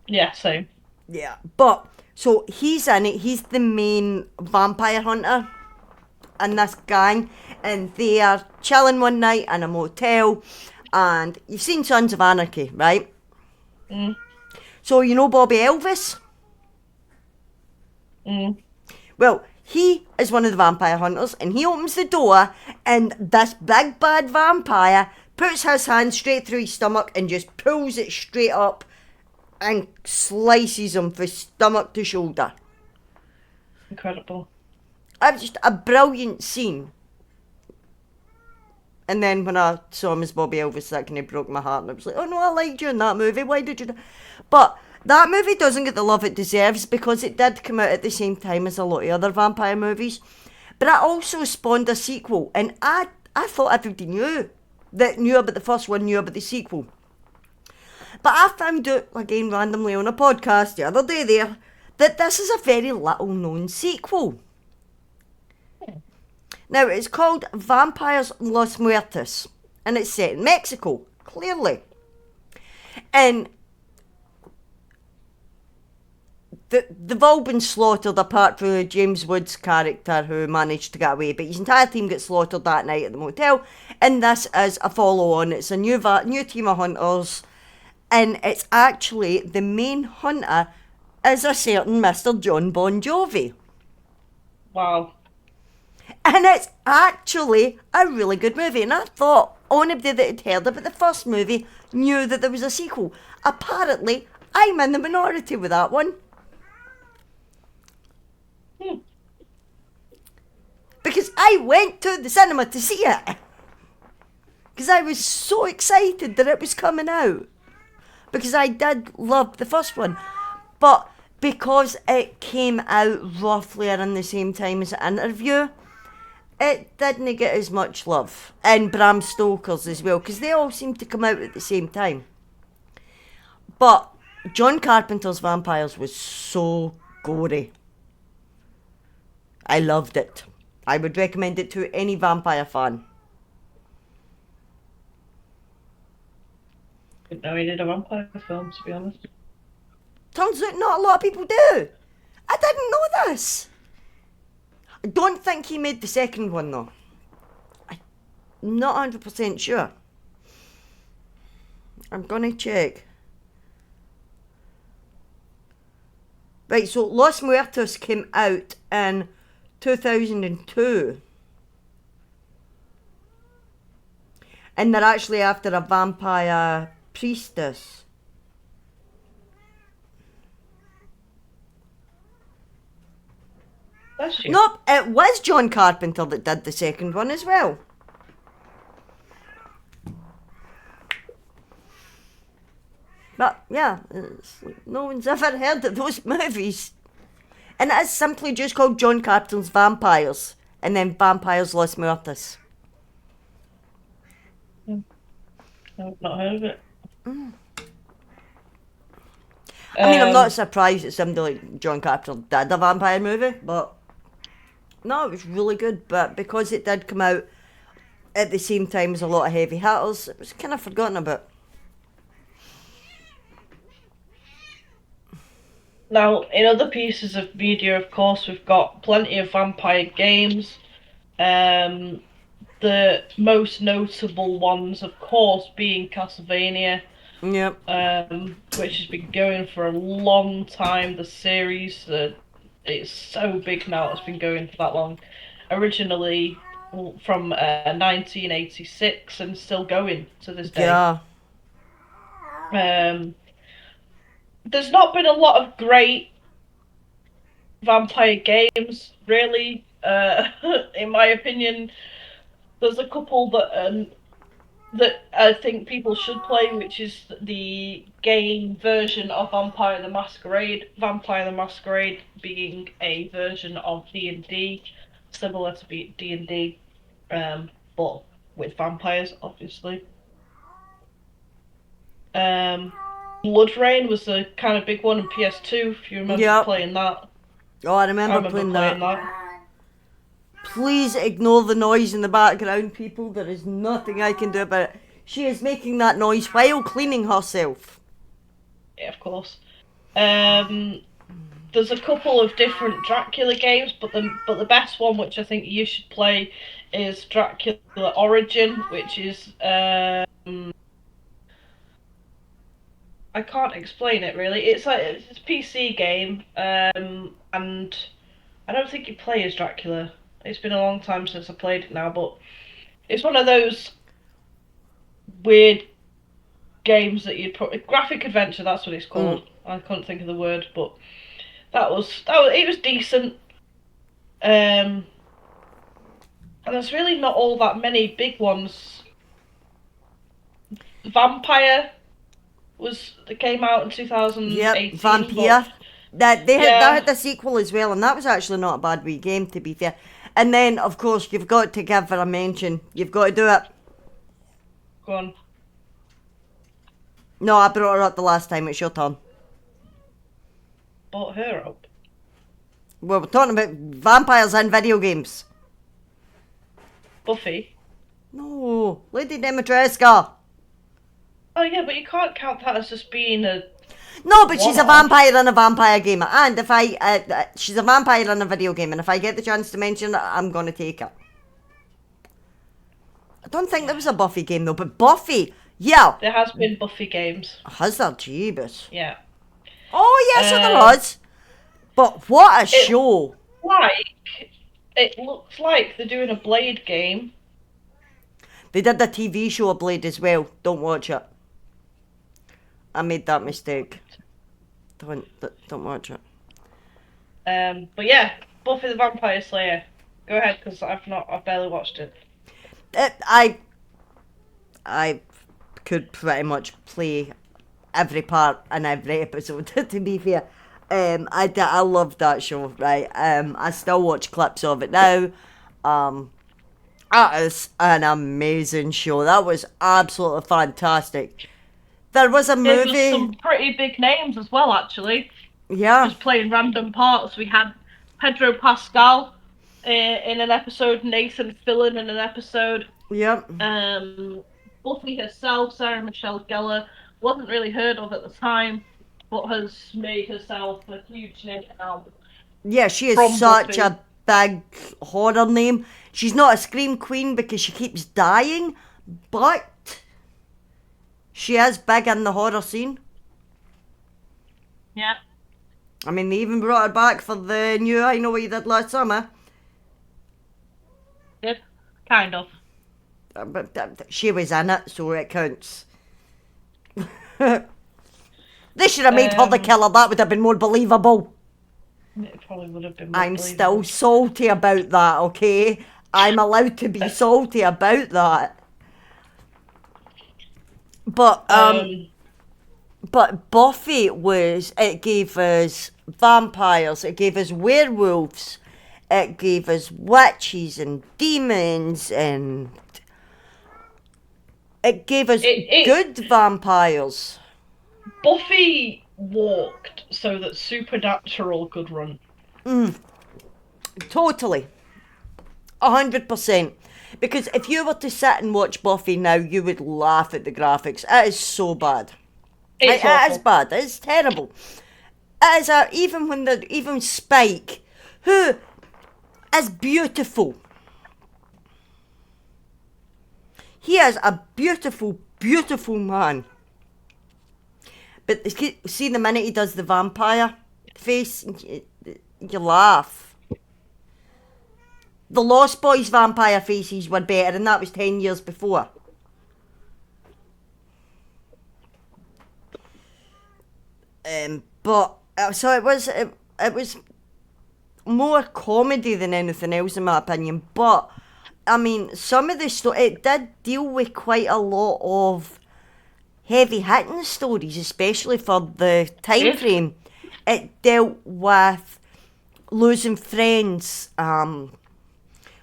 Yeah, same. Yeah, but so he's in it. He's the main vampire hunter in this gang, and they are chilling one night in a motel. And you've seen Sons of Anarchy, right? Mm. So you know Bobby Elvis? Mm. Well, he is one of the vampire hunters, and he opens the door, and this big bad vampire puts his hand straight through his stomach and just pulls it straight up and slices him from stomach to shoulder. Incredible. It was just a brilliant scene. And then when I saw him as Bobby Elvis, that kind of broke my heart. And I was like, oh no, I liked you in that movie. Why did you do? But that movie doesn't get the love it deserves because it did come out at the same time as a lot of other vampire movies. But it also spawned a sequel. And I thought everybody knew about the first one, knew about the sequel. But I found out, again, randomly on a podcast the other day there, that this is a very little known sequel. Now, it's called Vampires Los Muertos, and it's set in Mexico, clearly. And they've all been slaughtered apart from James Woods' character who managed to get away, but his entire team gets slaughtered that night at the motel, and this is a follow-on. It's a new team of hunters, and it's actually the main hunter is a certain Mr. John Bon Jovi. Wow. And it's actually a really good movie. And I thought anybody that had heard about the first movie knew that there was a sequel. Apparently, I'm in the minority with that one. Because I went to the cinema to see it. Because I was so excited that it was coming out. Because I did love the first one. But because it came out roughly around the same time as the Interview, it didn't get as much love. And Bram Stoker's as well, because they all seem to come out at the same time. But John Carpenter's Vampires was so gory. I loved it. I would recommend it to any vampire fan. Didn't know he did a vampire film, to be honest. Turns out not a lot of people do. I didn't know this. I don't think he made the second one though. I'm not 100% sure. I'm gonna check. Right, so Los Muertos came out in 2002. And they're actually after a vampire priestess. Bless you. Nope, it was John Carpenter that did the second one as well. But yeah, no one's ever heard of those movies. And it is simply just called John Carpenter's Vampires. And then Vampires Los Muertos. I've not heard of it. I mean, I'm not surprised that somebody like John Carpenter did a vampire movie, but no, it was really good. But because it did come out at the same time as a lot of heavy hitters, it was kind of forgotten about. Now, in other pieces of media, of course, we've got plenty of vampire games. The most notable ones, of course, being Castlevania, Yep. which has been going for a long time. The series, it's so big now, it's been going for that long. Originally from 1986 and still going to this day. Yeah. There's not been a lot of great vampire games, really. In my opinion, there's a couple that I think people should play, which is the game version of Vampire the Masquerade. Vampire the Masquerade being a version of D&D, similar to D&D, but with vampires, obviously. Blood Rain was a kind of big one on PS2, if you remember playing that. Oh, I remember playing that. Please ignore the noise in the background, people. There is nothing I can do about it. She is making that noise while cleaning herself. Yeah, of course. There's a couple of different Dracula games, but the best one, which I think you should play, is Dracula Origin, which is I can't explain it really. It's a PC game, and I don't think you play as Dracula. It's been a long time since I played it now, but it's one of those weird games that you'd put graphic adventure. That's what it's called. I couldn't think of the word, but that was it was decent. And there's really not all that many big ones. Vampire that came out in 2018. Yep, Vampire. That they had the sequel as well, and that was actually not a bad wee game, to be fair. And then, of course, you've got to give her a mention. You've got to do it. Go on. No, I brought her up the last time. It's your turn. Brought her up? Well, we're talking about vampires in video games. Buffy? No, Lady Dimitrescu. Oh yeah, but you can't count that as just being a... No, but she's a vampire in a vampire game. And if she's a vampire in a video game, and if I get the chance to mention it, I'm going to take it. I don't think there was a Buffy game though, but Buffy, yeah. There has been Buffy games. Has there? Jeebus. Yeah. Oh, yes, there has. But what a show. It looks like they're doing a Blade game. They did the TV show Blade as well. Don't watch it. I made that mistake. Don't watch it. But yeah, Buffy the Vampire Slayer. Go ahead, because I've barely watched it. I could pretty much play every part in every episode, to be fair. I love that show, right? I still watch clips of it now. That is an amazing show. That was absolutely fantastic. There was a movie. There's some pretty big names as well, actually. Yeah. Just playing random parts. We had Pedro Pascal in an episode, Nathan Fillion in an episode. Yep. Buffy herself, Sarah Michelle Gellar, wasn't really heard of at the time, but has made herself a huge name now. Yeah, she is such a big horror name. She's not a scream queen because she keeps dying, but she is big in the horror scene. Yeah. I mean, they even brought her back for the new I Know What You Did Last Summer. Did? Kind of. But she was in it, so it counts. They should have made her the killer. That would have been more believable. It probably would have been more I'm believable. still salty about that, okay? I'm allowed to be salty about that. But But Buffy it gave us vampires, it gave us werewolves, it gave us witches and demons, and it gave us good vampires. Buffy walked so that Supernatural could run. Totally. 100%. Because if you were to sit and watch Buffy now, you would laugh at the graphics. It is so bad. It is bad. It's terrible. It is even Spike, who is beautiful. He is a beautiful, beautiful man. But see, the minute he does the vampire face, you laugh. The Lost Boys vampire faces were better, and that was 10 years before. So it was more comedy than anything else, in my opinion. But I mean, some of the it did deal with quite a lot of heavy hitting stories, especially for the time frame. It dealt with losing friends,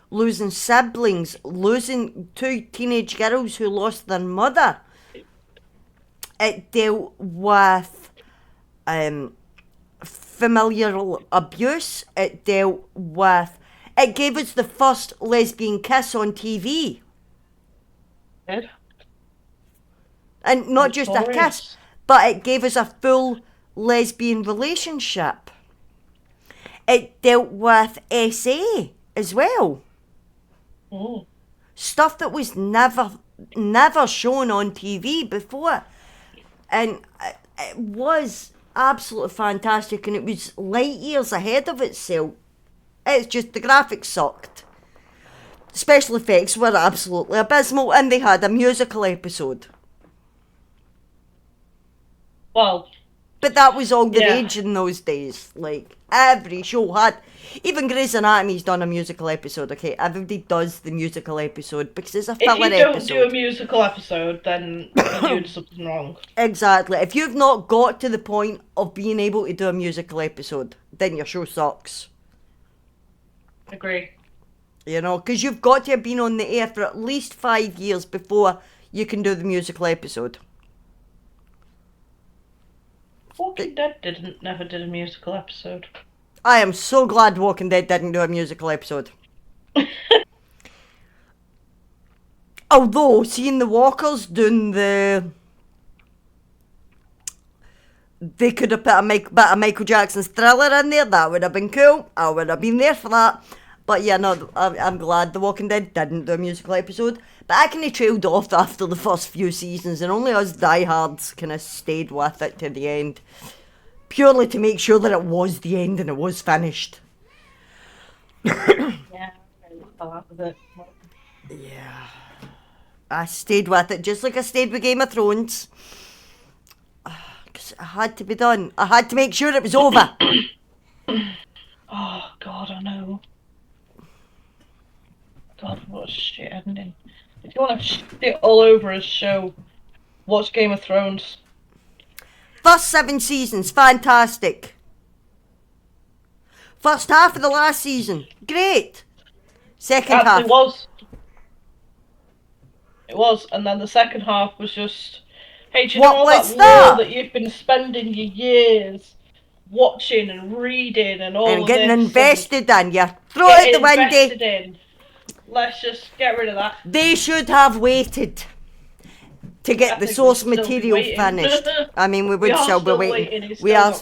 losing siblings, losing 2 teenage girls who lost their mother. It dealt with familial abuse. It gave us the first lesbian kiss on TV. Good. And not just a kiss, but it gave us a full lesbian relationship. It dealt with SA as well. Oh. Stuff that was never shown on TV before. And it was absolutely fantastic, and it was light years ahead of itself. It's just the graphics sucked. Special effects were absolutely abysmal, and they had a musical episode. Well, but that was all the rage in those days. Like, every show had, even Grey's Anatomy's done a musical episode, okay? Everybody does the musical episode because it's a filler episode. If you don't do a musical episode, then you're doing something wrong. Exactly. If you've not got to the point of being able to do a musical episode, then your show sucks. Agree. You know, because you've got to have been on the air for at least 5 years before you can do the musical episode. Walking Dead never did a musical episode. I am so glad Walking Dead didn't do a musical episode. Although, seeing the Walkers doing they could have put a bit of Michael Jackson's Thriller in there, that would have been cool. I would have been there for that. But yeah, no, I'm glad The Walking Dead didn't do a musical episode. But I kind of trailed off after the first few seasons, and only us diehards kind of stayed with it to the end. Purely to make sure that it was the end and it was finished. Yeah, I fell out of it. Yeah. I stayed with it, just like I stayed with Game of Thrones. Because it had to be done. I had to make sure it was over. Oh, God, I know. God, what a shit ending. If you want to shit all over a show, watch Game of Thrones. First 7 seasons, fantastic. First half of the last season, great. Second half. It was, and then the second half was just, hey, do you know all that war that you've been spending your years watching and reading and all and of getting this invested in, you throw it out the window. Let's just get rid of that. They should have waited to get the source material finished. I mean, we would still be waiting. We are,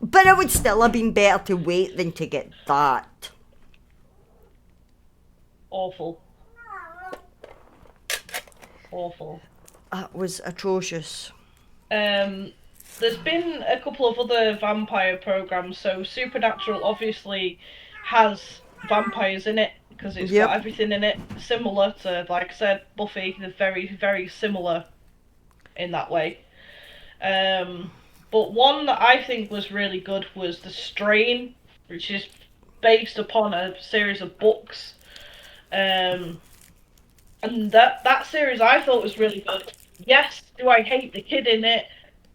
but it would still have been better to wait than to get that. Awful. That was atrocious. There's been a couple of other vampire programs. So Supernatural obviously has vampires in it because it's got everything in it, similar to, like I said, Buffy. They're very, very similar in that way. But one that I think was really good was The Strain, which is based upon a series of books. And that series I thought was really good. Yes, do I hate the kid in it?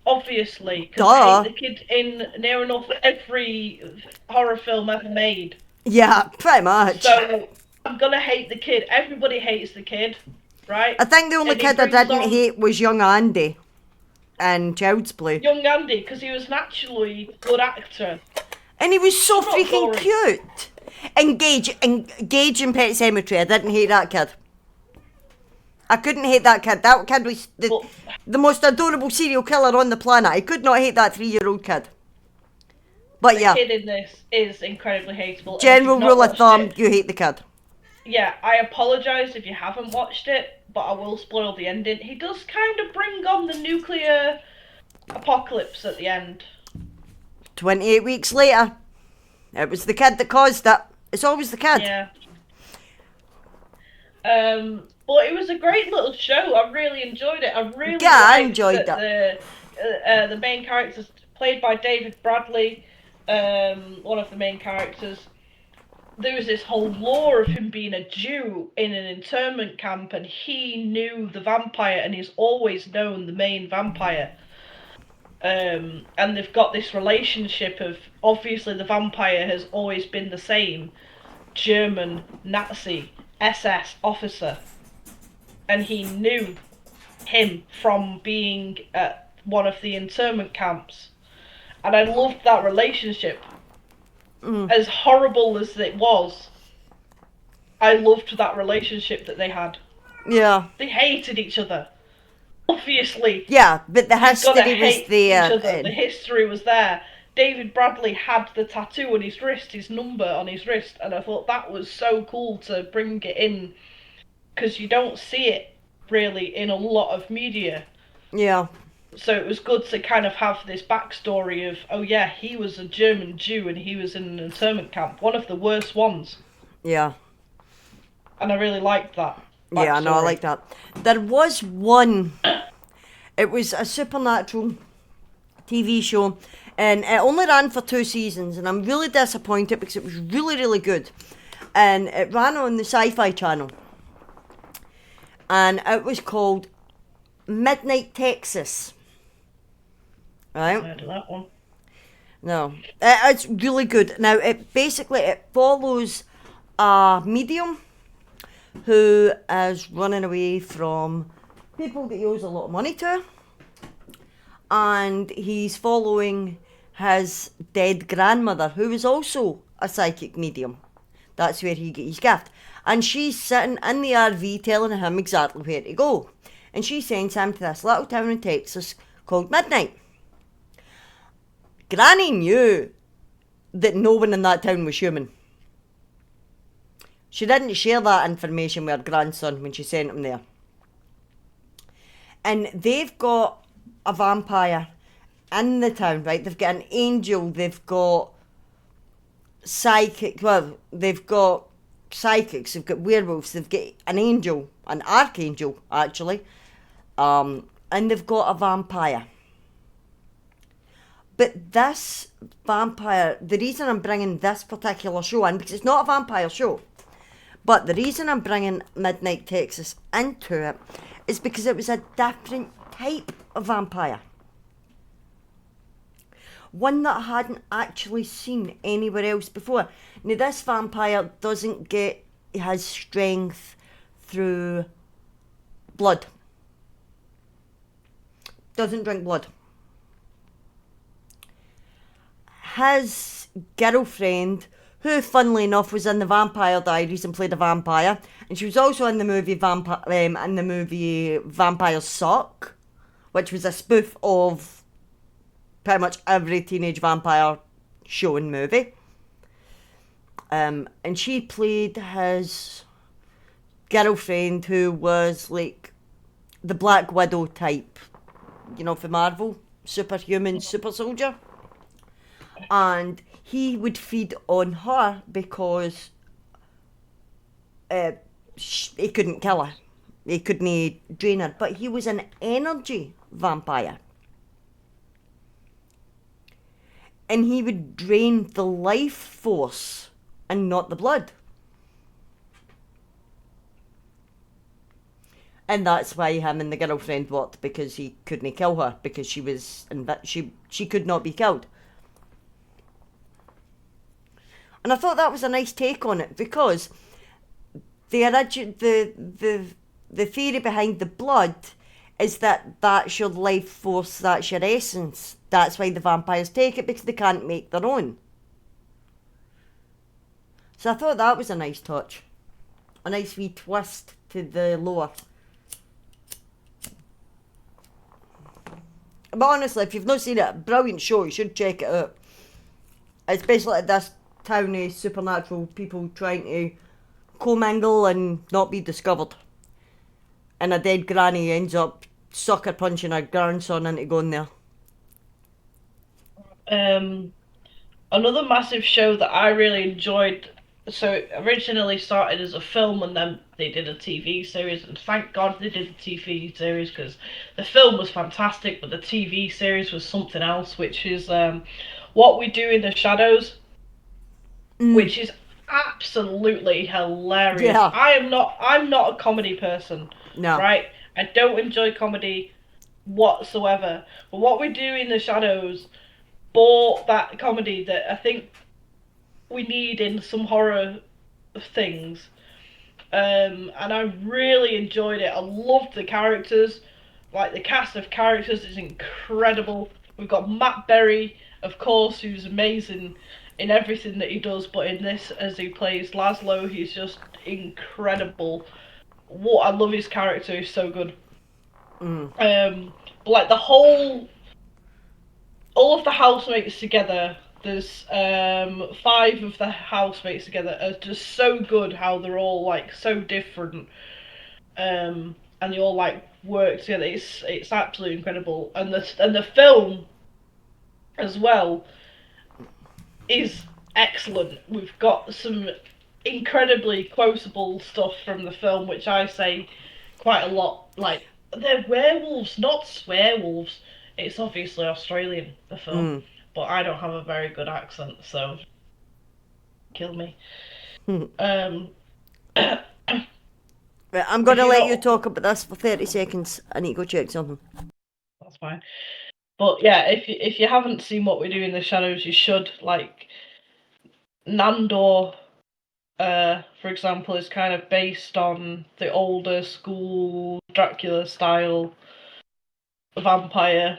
obviously, because I Duh. hate the kid in near enough every horror film ever made. Yeah, pretty much. So I'm gonna hate the kid. Everybody hates the kid, right? I think the only And he kid I brings didn't on hate was young Andy in Child's Play. young Andy because he was naturally a good actor. And he was so Shut up, freaking Dory. cute. Gage in Pet Sematary, I didn't hate that kid. I couldn't hate that kid. That kid was But the most adorable serial killer on the planet. I could not hate that 3-year-old kid. But the yeah, kid in this is incredibly hateable. and if general you've not rule of watched thumb, it- you hate the kid. yeah, I apologise if you haven't watched it, but I will spoil the ending. He does kind of bring on the nuclear apocalypse at the end. 28 weeks later, it was the kid that caused it. It's always the kid. Yeah. But it was a great little show. I really enjoyed it. I really I liked enjoyed that the main characters played by David Bradley, one of the main characters. There was this whole lore of him being a Jew in an internment camp, and he knew the vampire, and he's always known the main vampire. And they've got this relationship of, obviously the vampire has always been the same German Nazi SS officer, and he knew him from being at one of the internment camps, and I loved that relationship. As horrible as it was, I loved that relationship that they had. Yeah. They hated each other, obviously. Yeah, but the You've gotta history was hate there. each other. The history was there. David Bradley had the tattoo on his wrist, his number on his wrist, and I thought that was so cool to bring it in, because you don't see it really in a lot of media. Yeah. So it was good to kind of have this backstory of, oh yeah, he was a German Jew and he was in an internment camp, one of the worst ones, Yeah. and I really liked that. Yeah, no, I backstory. like that. There was one. It was a supernatural TV show, and it only ran for 2 seasons, and I'm really disappointed because it was really, really good. And it ran on the Sci-Fi Channel, and it was called Midnight Texas. I Right? heard of that one. No, it's really good. Now, it follows a medium who is running away from people that he owes a lot of money to, and he's following his dead grandmother, who is also a psychic medium. That's where he got his gift. And she's sitting in the RV telling him exactly where to go. And she sends him to this little town in Texas called Midnight. Granny knew that no one in that town was human. She didn't share that information with her grandson when she sent him there. And they've got a vampire in the town, right? They've got an angel, they've got psychics, they've got werewolves, they've got an angel, an archangel actually, and they've got a vampire. But this vampire, the reason I'm bringing this particular show in, because it's not a vampire show, but the reason I'm bringing Midnight Texas into it is because it was a different type of vampire. One that I hadn't actually seen anywhere else before. Now, this vampire doesn't get his strength through blood. Doesn't drink blood. His girlfriend, who funnily enough was in the Vampire Diaries and played a vampire, and she was also in the movie Vampires Suck, which was a spoof of pretty much every teenage vampire show and movie. And she played his girlfriend, who was like the Black Widow type, you know, for Marvel, superhuman, super soldier. And he would feed on her because he couldn't kill her. He couldn't drain her. But he was an energy vampire. And he would drain the life force and not the blood. And that's why him and the girlfriend worked, because he couldn't kill her because she was she could not be killed. And I thought that was a nice take on it, because the theory behind the blood is that that's your life force, that's your essence. That's why the vampires take it, because they can't make their own. So I thought that was a nice touch. A nice wee twist to the lore. But honestly, if you've not seen it, brilliant show, you should check it out. It's basically like this town of supernatural people trying to commingle and not be discovered. And a dead granny ends up sucker punching her grandson into going there. Another massive show that I really enjoyed. So it originally started as a film, and then they did a TV series, and thank God they did the TV series, because the film was fantastic, but the TV series was something else, which is What We Do in the Shadows, which is absolutely hilarious. Yeah. I'm not a comedy person. No. Right? I don't enjoy comedy whatsoever. But What We Do in the Shadows bought that comedy that I think we need in some horror things. And I really enjoyed it. I loved the characters. Like, the cast of characters is incredible. We've got Matt Berry, of course, who's amazing in everything that he does, but in this, as he plays Laszlo, he's just incredible. What I love his character, he's so good. But like all of the housemates together, there's 5 of the housemates together, are just so good. How they're all like so different, and they all like work together. It's absolutely incredible, and the film as well is excellent. We've got some incredibly quotable stuff from the film, which I say quite a lot. Like, they're werewolves, not swearwolves. It's obviously Australian, the film, but I don't have a very good accent, so kill me. Right, I'm going to If you let don't- you talk about this for 30 seconds. I need to go check something. That's fine. But yeah, if you haven't seen What We Do in the Shadows, you should. Like, Nandor, for example, is kind of based on the older school Dracula style vampire.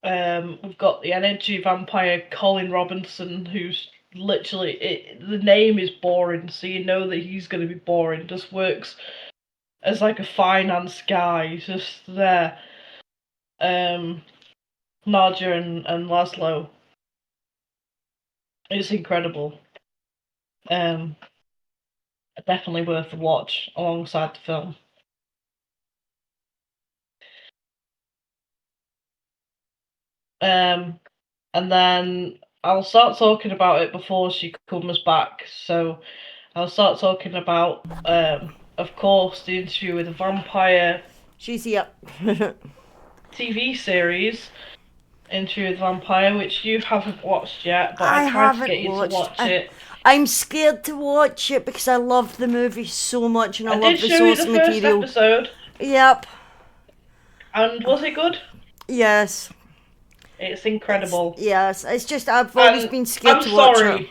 We've got the energy vampire Colin Robinson, who's literally the name is boring, so you know that he's going to be boring. Just works as like a finance guy. He's just there. Nadia and Laszlo. It's incredible. Definitely worth a watch alongside the film. And then I'll start talking about it before she comes back. So I'll start talking about, of course, the Interview with a Vampire. She's here. TV series, Interview with a Vampire, which you haven't watched yet, but I I tried to haven't get you watched. to watch it. I'm scared to watch it because I love the movie so much, and I love did the show you source the first material. episode. Yep. And was it good? Yes. It's incredible. Yes. It's just I've always been scared to watch it.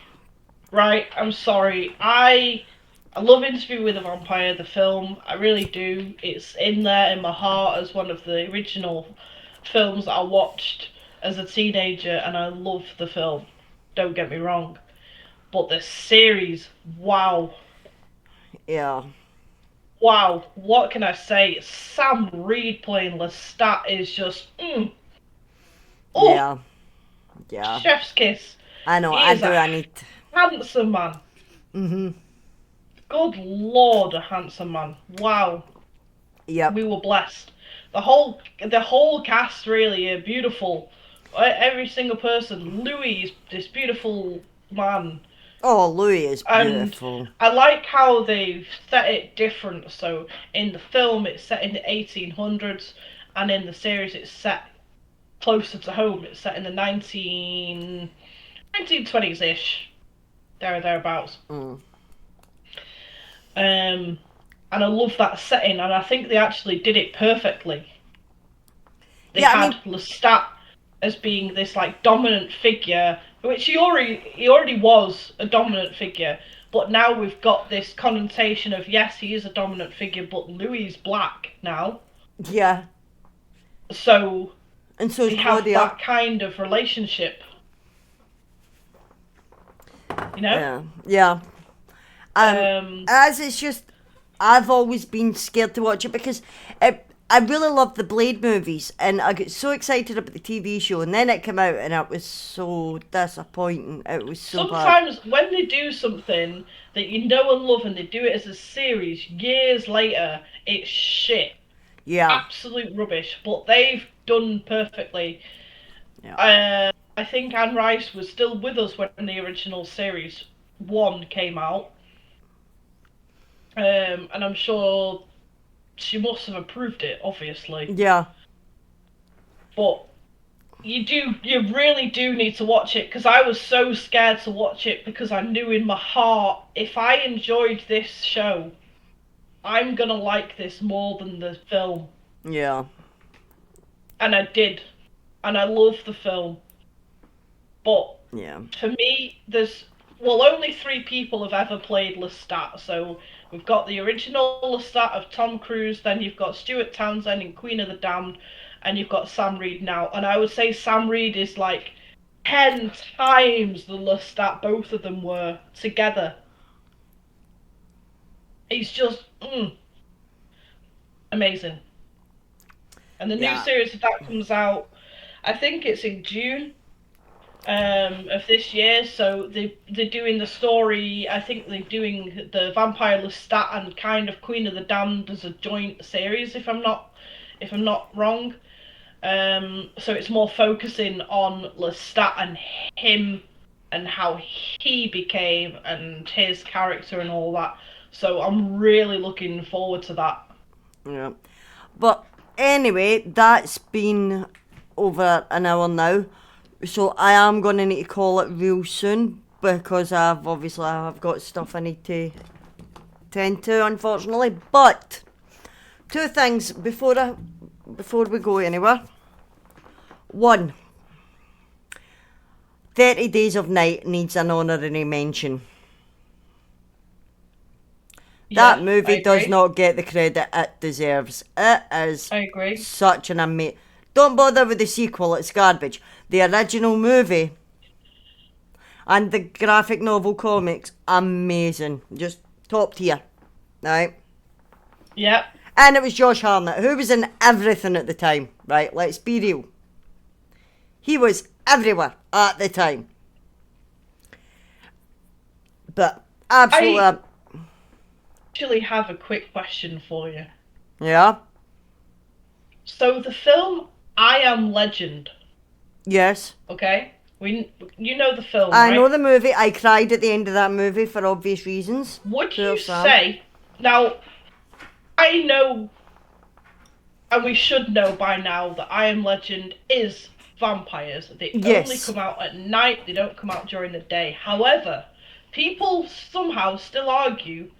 Right, I'm sorry. I love Interview with a Vampire, the film. I really do. It's in there in my heart as one of the original films that I watched as a teenager, and I love the film. Don't get me wrong. But the series, wow. Yeah. Wow, what can I say? Sam Reed playing Lestat is just, Oh, Yeah. Yeah. chef's kiss. I know. He I is do. a I need. handsome man. Good Lord, a handsome man. Wow. Yep. We were blessed. The whole cast really are beautiful. Every single person. Louis is this beautiful man. Oh, Louis is And beautiful. I like how they've set it different. So in the film it's set in the 1800s, and in the series it's set closer to home. It's set in the 1920s-ish. Thereabouts. Mm. and I love that setting, and I think they actually did it perfectly. They Yeah, I had mean, Lestat as being this like dominant figure, which he already was a dominant figure, but now we've got this connotation of yes, he is a dominant figure, but Louis is black now, yeah, so and so is they have Claudia. that kind of relationship, you know. Yeah, yeah. Um, As it's just, I've always been scared to watch it because I really love the Blade movies, and I got so excited about the TV show, and then it came out, and it was so disappointing. It was so bad. Sometimes when they do something that you know and love, and they do it as a series years later, it's shit, Yeah, absolute rubbish. But they've done perfectly. yeah, I think Anne Rice was still with us when the original series one came out, and I'm sure she must have approved it, obviously. yeah, But you really do need to watch it, because I was so scared to watch it because I knew in my heart if I enjoyed this show, I'm gonna like this more than the film, yeah, and I did, and I love the film. But yeah, for me, there's only three people have ever played Lestat. So we've got the original Lestat of Tom Cruise, then you've got Stuart Townsend in Queen of the Damned, and you've got Sam Reed now. And I would say Sam Reed is like 10 times the Lestat both of them were together. He's just amazing. And the new yeah, series of that comes out, I think it's in June of this year. So they're doing the story. I think they're doing the Vampire Lestat and kind of Queen of the Damned as a joint series, if I'm not wrong. So it's more focusing on Lestat and him and how he became and his character and all that. So I'm really looking forward to that. yeah. But anyway, that's been over an hour now. So I am going to need to call it real soon because I've got stuff I need to tend to, unfortunately. But two things before we go anywhere. One, 30 Days of Night needs an honorary mention. That Yeah, I movie does agree. not get the credit it deserves. It is I agree. such an amazing. Don't bother with the sequel, it's garbage. The original movie and the graphic novel comics, amazing. Just top tier. Right? Yep. And it was Josh Hartnett, who was in everything at the time. Right? Let's be real. He was everywhere at the time. But absolutely. I actually have a quick question for you. Yeah? So the film I Am Legend, Yes. okay? You know the film, I know right? the movie. I cried at the end of that movie for obvious reasons. Would Poor you Sam. say now? I know, and we should know by now, that I Am Legend is vampires. They only Yes. come out at night. They don't come out during the day. However, people somehow still argue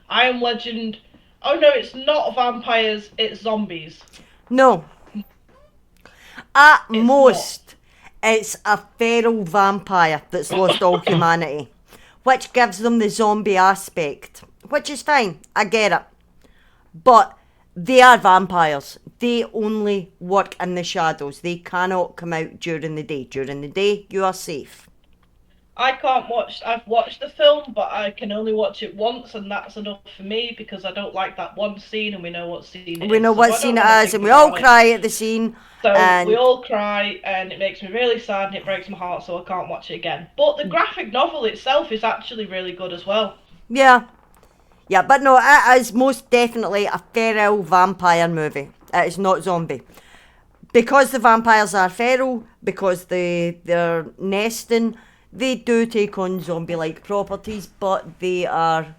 I Am Legend. Oh no, it's not vampires. It's zombies. No. At It's not. most, it's a feral vampire that's lost all humanity, which gives them the zombie aspect, which is fine. I get it. But they are vampires. They only work in the shadows. They cannot come out during the day. During the day, you are safe. I can't watch. I've watched the film, but I can only watch it once, and that's enough for me because I don't like that one scene, and we know what scene it We is, know so what I don't scene it want to is, and think we all about it. cry at the scene. So we And all cry, and it makes me really sad, and it breaks my heart, so I can't watch it again. But the graphic novel itself is actually really good as well. yeah, yeah, but no, it is most definitely a feral vampire movie. It is not zombie. Because the vampires are feral, because they're nesting, they do take on zombie-like properties, but they are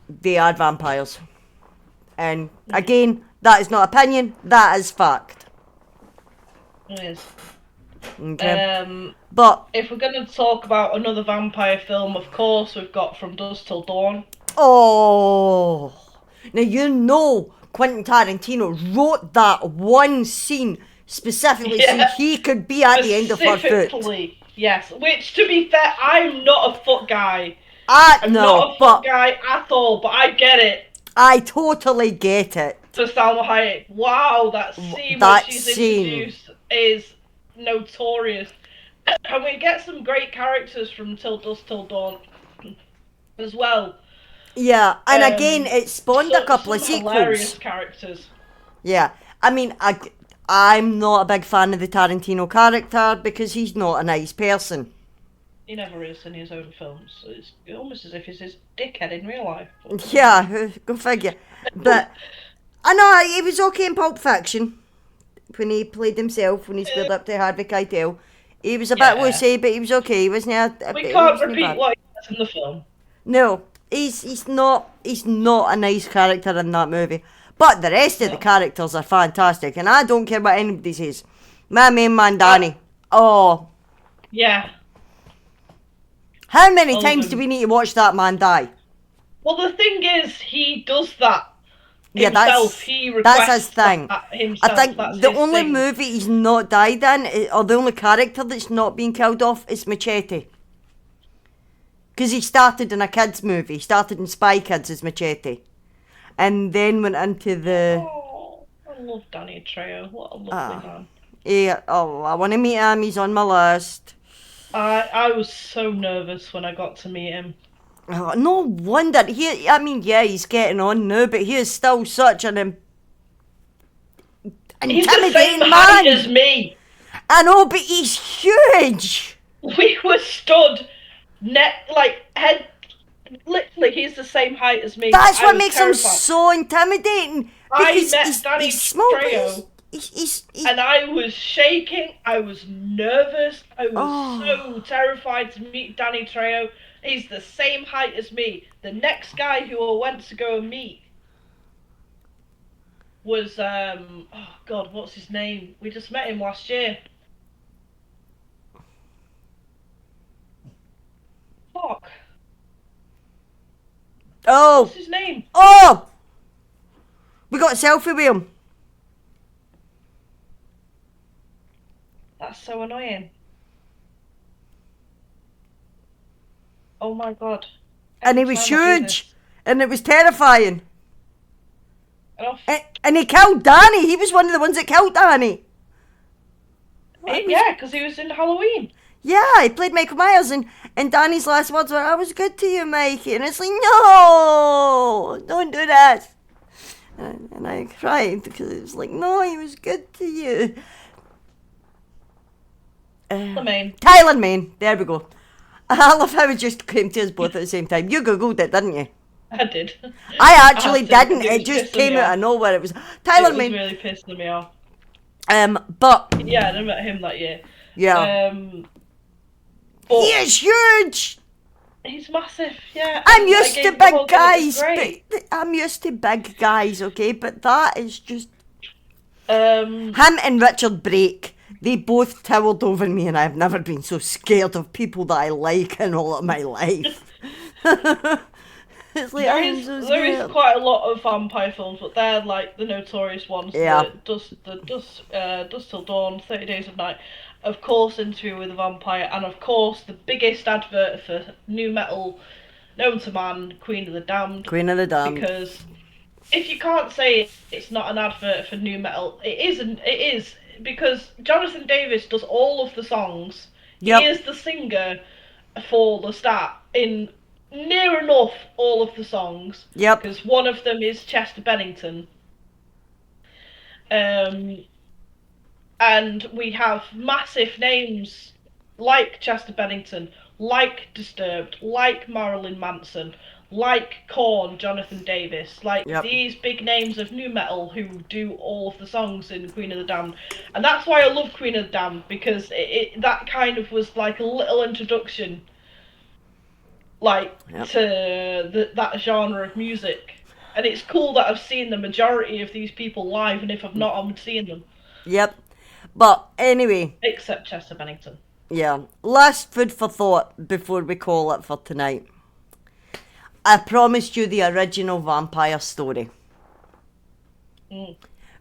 vampires. And again, that is not opinion, that is fact. It is. Okay. Um, But if we're going to talk about another vampire film, of course we've got From Dusk Till Dawn. oh, Now, you know Quentin Tarantino wrote that one scene specifically so he could be at the end of her foot. Specifically, yes. Which, to be fair, I'm not a foot guy. I'm No, not a but foot guy at all, but I get it. I totally get it. For Salma Hayek, wow, that scene That where she's scene. introduced is notorious. And we get some great characters from Till Dusk Till Dawn as well. Yeah, and again, it spawned a couple of some sequels. Hilarious characters. Yeah, I mean, I'm not a big fan of the Tarantino character because he's not a nice person. He never is in his own films. It's almost as if he's his dickhead in real life. Yeah, go figure. But I know he was okay in Pulp Fiction when he played himself, when he squared up to Harvey Keitel. He was a bit wussy, but he was okay. He wasn't we can't repeat what he does in the film. No, he's not a nice character in that movie. But the rest of the characters are fantastic, and I don't care what anybody says. My main man, Danny. Yeah. How many times do we need to watch that man die? Well, the thing is, he does that himself. That's his thing. Himself. I think that's the only thing. movie he's not died in, or the only character that's not been killed off, is Machete. Because he started in a kids' movie. He started in Spy Kids as Machete. And then went into the... Oh, I love Danny Trejo. What a lovely man. Yeah, I want to meet him. He's on my list. I was so nervous when I got to meet him. Oh, no wonder. He's getting on now, but he is still such an He's the same intimidating height man. as me. I know, but he's huge. We were stood head. Literally, he's the same height as me. That's what makes him so intimidating. I Because met Danny Trejo. And I was shaking, I was nervous, I was so terrified to meet Danny Trejo. He's the same height as me. The next guy who I went to go and meet was, what's his name? We just met him last year. Fuck. Oh! What's his name? Oh! We got a selfie with him. That's so annoying. Oh my god. And he was huge. And it was terrifying. And he killed Danny. He was one of the ones that killed Danny. Yeah, because he was in Halloween. Yeah, he played Michael Myers, and Danny's last words were, "I was good to you, Mikey." And it's like, no, don't do that. And I cried because it was like, no, he was good to you. Tyler Mane. There we go. I love how it just came to us both at the same time. You Googled it, didn't you? I did. I actually didn't. It just came out of nowhere. It was Tyler Mane. It was really pissing me off. But yeah, I met him that year. Yeah. He is huge. He's massive. Yeah. I'm used to big guys. But I'm used to big guys. Okay, but that is just. Him and Richard Brake. They both towered over me, and I've never been so scared of people that I like in all of my life. It's like, there is quite a lot of vampire films, but they're like the notorious ones. Yeah. Dusk Till Dawn, 30 Days of Night, of course, Interview with a Vampire, and of course the biggest advert for new metal known to man, Queen of the Damned. Queen of the Damned. Because if you can't say it's not an advert for new metal, it isn't. It is. Because Jonathan Davis does all of the songs. Yep. He is the singer for Lestat in near enough all of the songs. Yep. Because one of them is Chester Bennington. And we have massive names like Chester Bennington, like Disturbed, like Marilyn Manson, like Korn, Jonathan Davis, like these big names of new metal who do all of the songs in Queen of the Damned. And that's why I love Queen of the Damned, because that kind of was like a little introduction to that genre of music. And it's cool that I've seen the majority of these people live, and if I've not, I'm seeing them. Yep. But anyway. Except Chester Bennington. Yeah. Last food for thought before we call it for tonight. I promised you the original vampire story. Mm.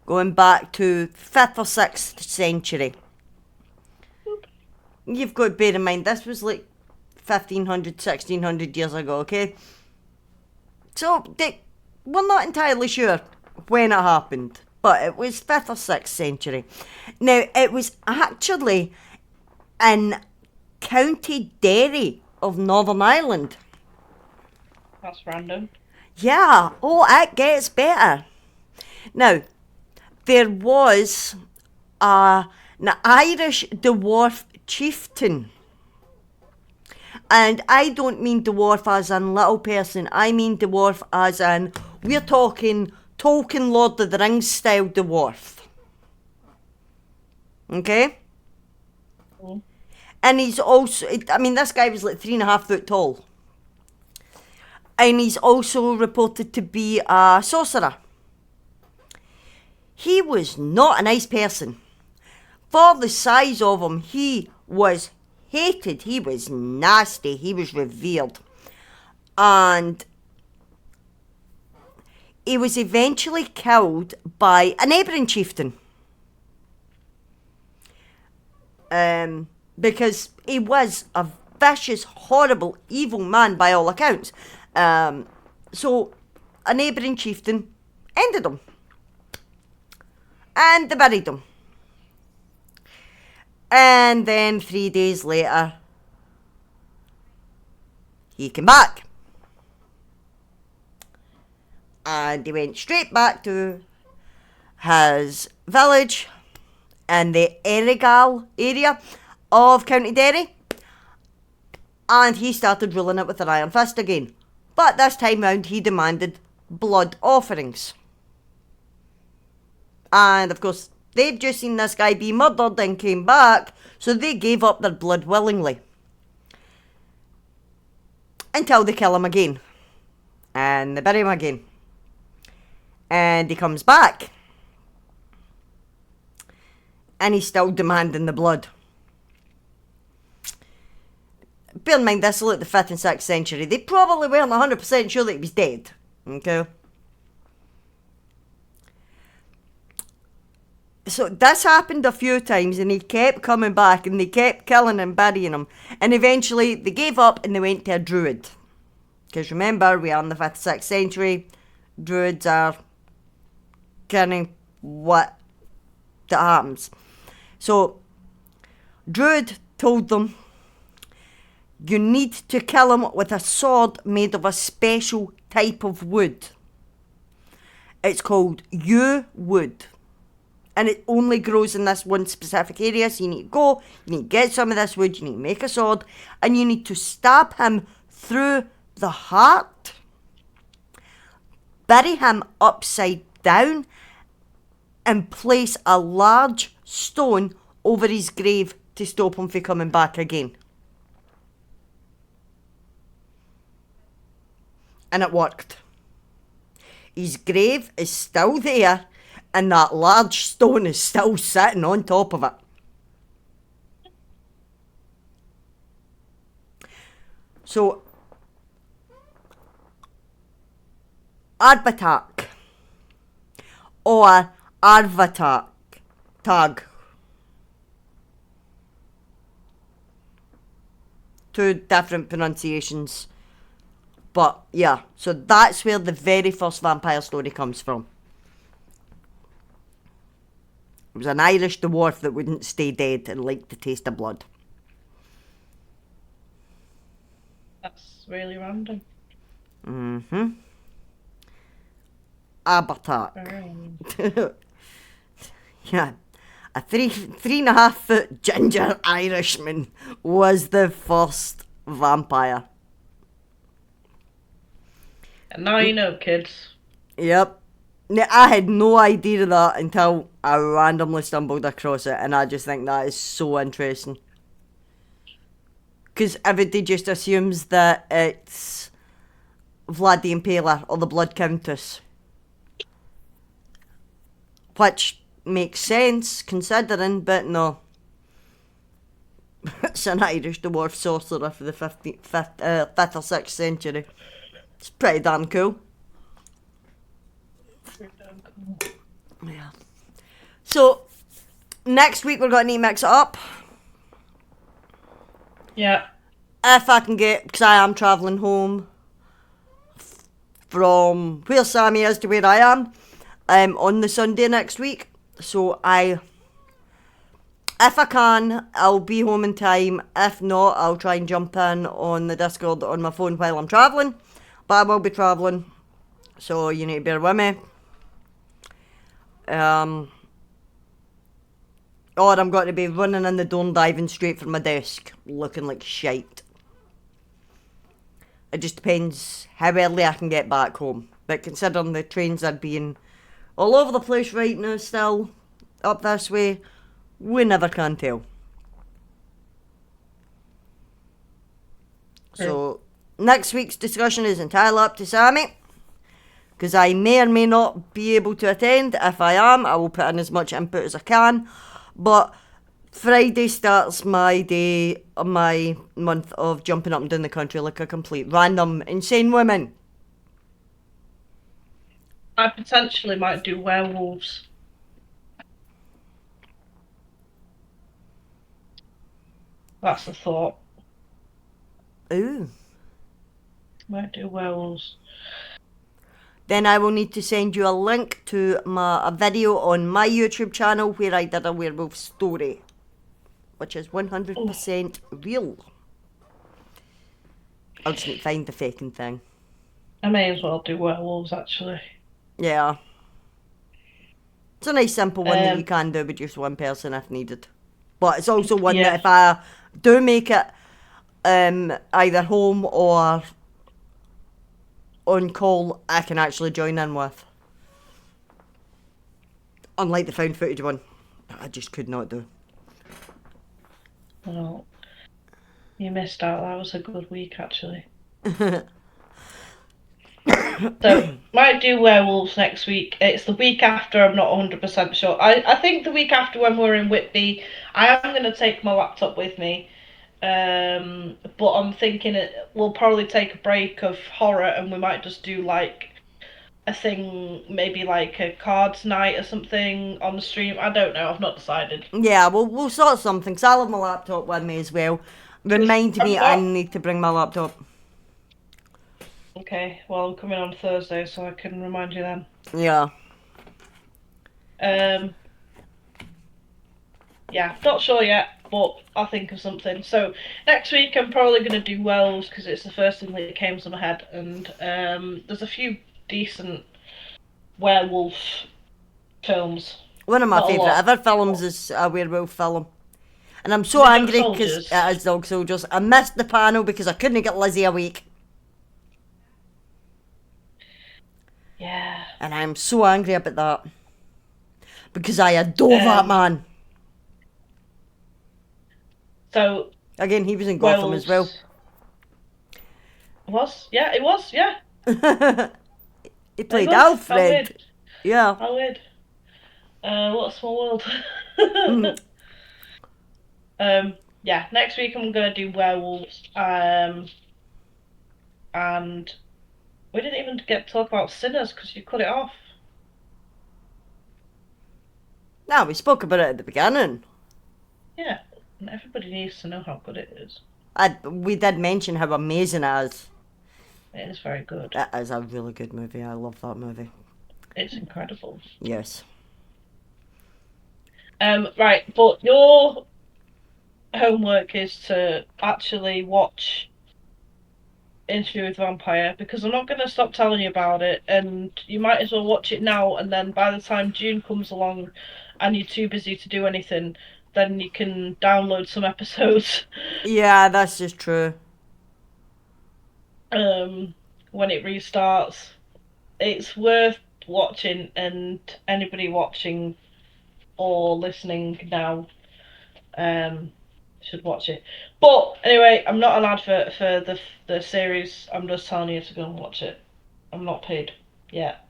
Going back to 5th or 6th century. Boop. You've got to bear in mind, this was like 1500, 1600 years ago, okay? So, we're not entirely sure when it happened, but it was 5th or 6th century. Now, it was actually in County Derry of Northern Ireland. That's random. Yeah, oh, it gets better. Now, there was an Irish dwarf chieftain. And I don't mean dwarf as in little person, I mean dwarf as in, we're talking Tolkien Lord of the Rings style dwarf. Okay? Mm. And he's also, I mean, this guy was like 3.5 foot tall. And he's also reported to be a sorcerer. He was not a nice person. For the size of him, he was hated. He was nasty. He was revered. And he was eventually killed by a neighbouring chieftain. Because he was a vicious, horrible, evil man by all accounts. So a neighbouring chieftain ended him. And they buried him. And then 3 days later, he came back. And he went straight back to his village in the Errigal area of County Derry. And he started ruling it with an iron fist again. But this time round, he demanded blood offerings. And of course, they'd just seen this guy be murdered and came back, so they gave up their blood willingly. Until they kill him again. And they bury him again. And he comes back. And he's still demanding the blood. Bear in mind, this is like the 5th and 6th century. They probably weren't 100% sure that he was dead. Okay? So this happened a few times and he kept coming back and they kept killing and burying him. And eventually they gave up and they went to a druid. Because remember, we are in the 5th, 6th century. Druids are kind of what that happens. So, druid told them, you need to kill him with a sword made of a special type of wood. It's called yew wood. And it only grows in this one specific area, so you need to go, you need to get some of this wood, you need to make a sword, and you need to stab him through the heart, bury him upside down, and place a large stone over his grave to stop him from coming back again. And it worked. His grave is still there, and that large stone is still sitting on top of it. So, Arbatak or Arvatak tag. Two different pronunciations. But yeah, so that's where the very first vampire story comes from. It was an Irish dwarf that wouldn't stay dead and liked the taste of blood. That's really random. Mm-hmm. Abertak. Yeah. A 3.5 foot ginger Irishman was the first vampire. And now you know, kids. Yep. Now, I had no idea of that until I randomly stumbled across it, and I just think that is so interesting. Because everybody just assumes that it's Vlad the Impaler or the Blood Countess. Which makes sense, considering, but no. It's an Irish dwarf sorcerer for the 5th or 6th century. It's pretty damn cool. Pretty damn cool. Yeah. So, next week we're going to need to mix it up. Yeah. If I can get, because I am travelling home from where Sammy is to where I am on the Sunday next week. So if I can, I'll be home in time. If not, I'll try and jump in on the Discord on my phone while I'm travelling. But I will be travelling, so you need to bear with me. Or I'm going to be running in the door and diving straight for my desk, looking like shite. It just depends how early I can get back home. But considering the trains are being all over the place right now still, up this way, we never can tell. So, next week's discussion is entirely up to Sammy. Because I may or may not be able to attend. If I am, I will put in as much input as I can. But Friday starts my day, my month of jumping up and down the country like a complete random insane woman. I potentially might do werewolves. That's the thought. Ooh. Might do werewolves. Then I will need to send you a link to a video on my YouTube channel where I did a werewolf story, which is 100% real. I'll just need to find the fucking thing. I may as well do werewolves, actually. Yeah. It's a nice simple one that you can do with just one person if needed. But it's also one that if I do make it either home or on call, I can actually join in with. Unlike the found footage one, I just could not do. Well, you missed out. That was a good week, actually. So, might do werewolves next week. It's the week after, I'm not 100% sure. I think the week after when we're in Whitby, I am going to take my laptop with me. But I'm thinking we'll probably take a break of horror and we might just do like a thing, maybe like a cards night or something on the stream. I don't know, I've not decided. Yeah, we'll sort something, because I'll have my laptop with me as well. Remind me I need to bring my laptop. Okay, well I'm coming on Thursday so I can remind you then. Yeah. Yeah, not sure yet, but I'll think of something. So next week I'm probably going to do Wells because it's the first thing that came to my head, and there's a few decent werewolf films. One of my favourite ever films is a werewolf film. And I'm so angry because it is Dog Soldiers. I missed the panel because I couldn't get Lizzie awake. Yeah. And I'm so angry about that. Because I adore that man. So again, he was in Gotham as well. Was? Yeah, it was, yeah. He played Alfred. Yeah. How weird. What a small world. Yeah, next week I'm gonna do werewolves. And we didn't even get to talk about Sinners because you cut it off. No, we spoke about it at the beginning. Yeah, and everybody needs to know how good it is. We did mention how amazing it is. It is very good. It is a really good movie. I love that movie. It's incredible. Yes. Right, but your homework is to actually watch Interview with the Vampire, because I'm not going to stop telling you about it, and you might as well watch it now, and then by the time June comes along and you're too busy to do anything, then you can download some episodes. Yeah, that's just true. When it restarts. It's worth watching, and anybody watching or listening now should watch it. But anyway, I'm not an advert for the series. I'm just telling you to go and watch it. I'm not paid yet.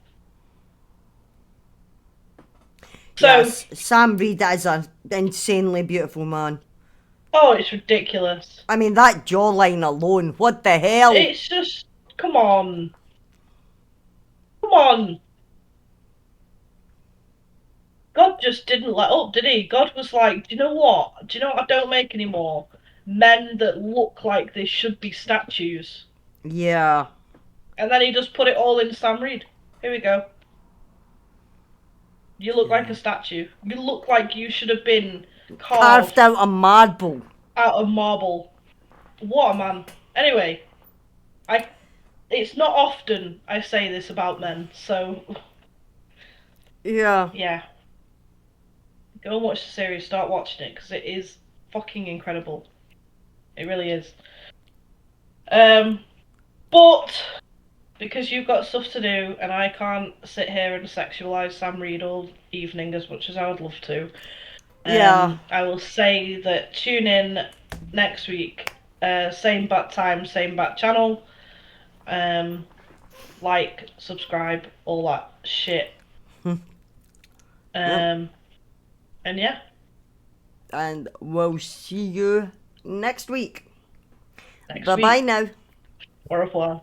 So yes, Sam Reed is an insanely beautiful man. Oh, it's ridiculous. I mean, that jawline alone, what the hell? It's just, come on. on. God just didn't let up, did he? God was like, do you know what? Do you know what I don't make anymore? Men that look like they should be statues. Yeah. And then he just put it all in Sam Reed. Here we go. You look like a statue. You look like you should have been Carved carved out of marble. out of marble. What a man. Anyway, it's not often I say this about men, so Yeah. yeah. Go and watch the series, start watching it, because it is fucking incredible. It really is. But because you've got stuff to do and I can't sit here and sexualize Sam Reed all evening as much as I would love to, Yeah. I will say that tune in next week, same bat time, same bat channel. Like, subscribe, all that shit. Yep. And yeah, And we'll see you next week. next Bye bye week. now. Au revoir.